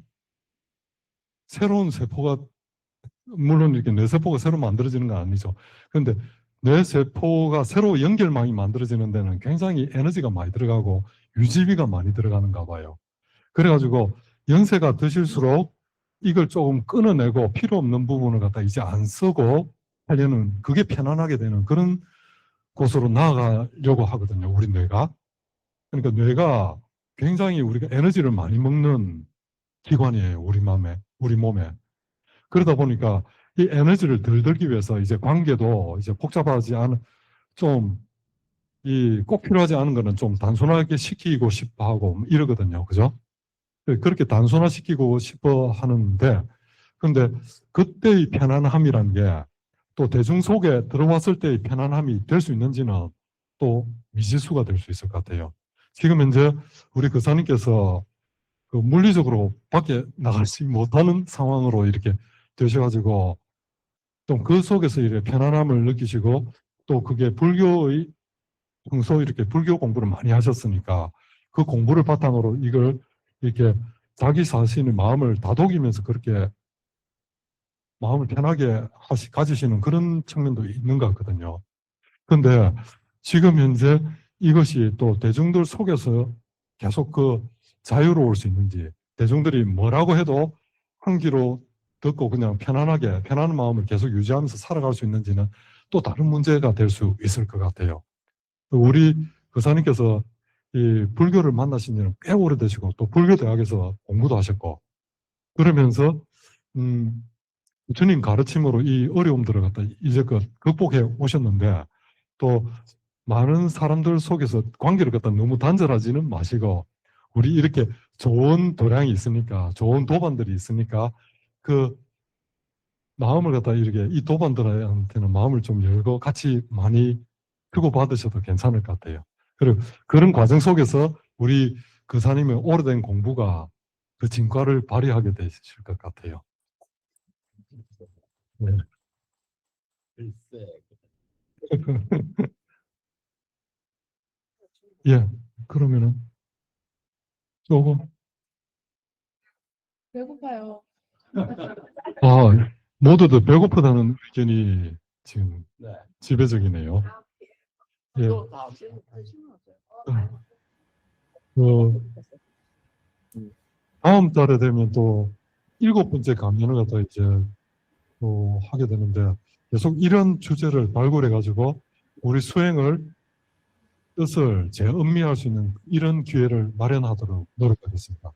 새로운 세포가 물론 이렇게 뇌세포가 새로 만들어지는 건 아니죠. 그런데 뇌세포가 새로 연결망이 만들어지는 데는 굉장히 에너지가 많이 들어가고 유지비가 많이 들어가는가 봐요. 그래가지고 연세가 드실수록 이걸 조금 끊어내고 필요 없는 부분을 갖다 이제 안 쓰고 하려는 그게 편안하게 되는 그런 곳으로 나아가려고 하거든요. 우리 뇌가. 그러니까 뇌가 굉장히 우리가 에너지를 많이 먹는 기관이에요. 우리 몸에. 그러다 보니까 이 에너지를 덜 들기 위해서 이제 관계도 이제 복잡하지 않은 꼭 필요하지 않은 거는 좀 단순하게 시키고 싶어 하고 이러거든요. 그죠? 그렇게 단순화시키고 싶어 하는데 근데 그때의 편안함이란 게 또 대중 속에 들어왔을 때의 편안함이 될 수 있는지는 또 미지수가 될 수 있을 것 같아요. 지금 현재 우리 거사님께서 그 물리적으로 밖에 나가지 못하는 상황으로 이렇게 되셔가지고 좀 그 속에서 이렇게 편안함을 느끼시고 또 그게 불교의 평소 이렇게 불교 공부를 많이 하셨으니까 그 공부를 바탕으로 이걸 이렇게 자기 자신의 마음을 다독이면서 그렇게 마음을 편하게 가지시는 그런 측면도 있는 것 같거든요. 그런데 지금 현재 이것이 또 대중들 속에서 계속 그 자유로울 수 있는지 대중들이 뭐라고 해도 한 귀로 듣고 그냥 편안한 마음을 계속 유지하면서 살아갈 수 있는지는 또 다른 문제가 될 수 있을 것 같아요. 우리 거사님께서 이 불교를 만나신 지는 꽤 오래되시고 또 불교대학에서 공부도 하셨고 그러면서 부처님 가르침으로 이 어려움들을 갖다 이제껏 극복해 오셨는데 또 많은 사람들 속에서 관계를 갖다 너무 단절하지는 마시고 우리 이렇게 좋은 도량이 있으니까 좋은 도반들이 있으니까 그 마음을 갖다 이렇게 이 도반들한테는 마음을 좀 열고 같이 많이 주고받으셔도 괜찮을 것 같아요. 그리고 그런 과정 속에서 우리 거사님의 오래된 공부가 그 진과를 발휘하게 되실 것 같아요. 네. 글쎄. 예, 그러면은 조금 배고파요. 모두들 배고프다는 의견이 지금 네. 지배적이네요. 예, 또 다음 다음 달에 되면 또 7번째 강연을 갖다 이제 또 하게 되는데 계속 이런 주제를 발굴해 가지고 우리 수행을 뜻을 재음미할 수 있는 이런 기회를 마련하도록 노력하겠습니다.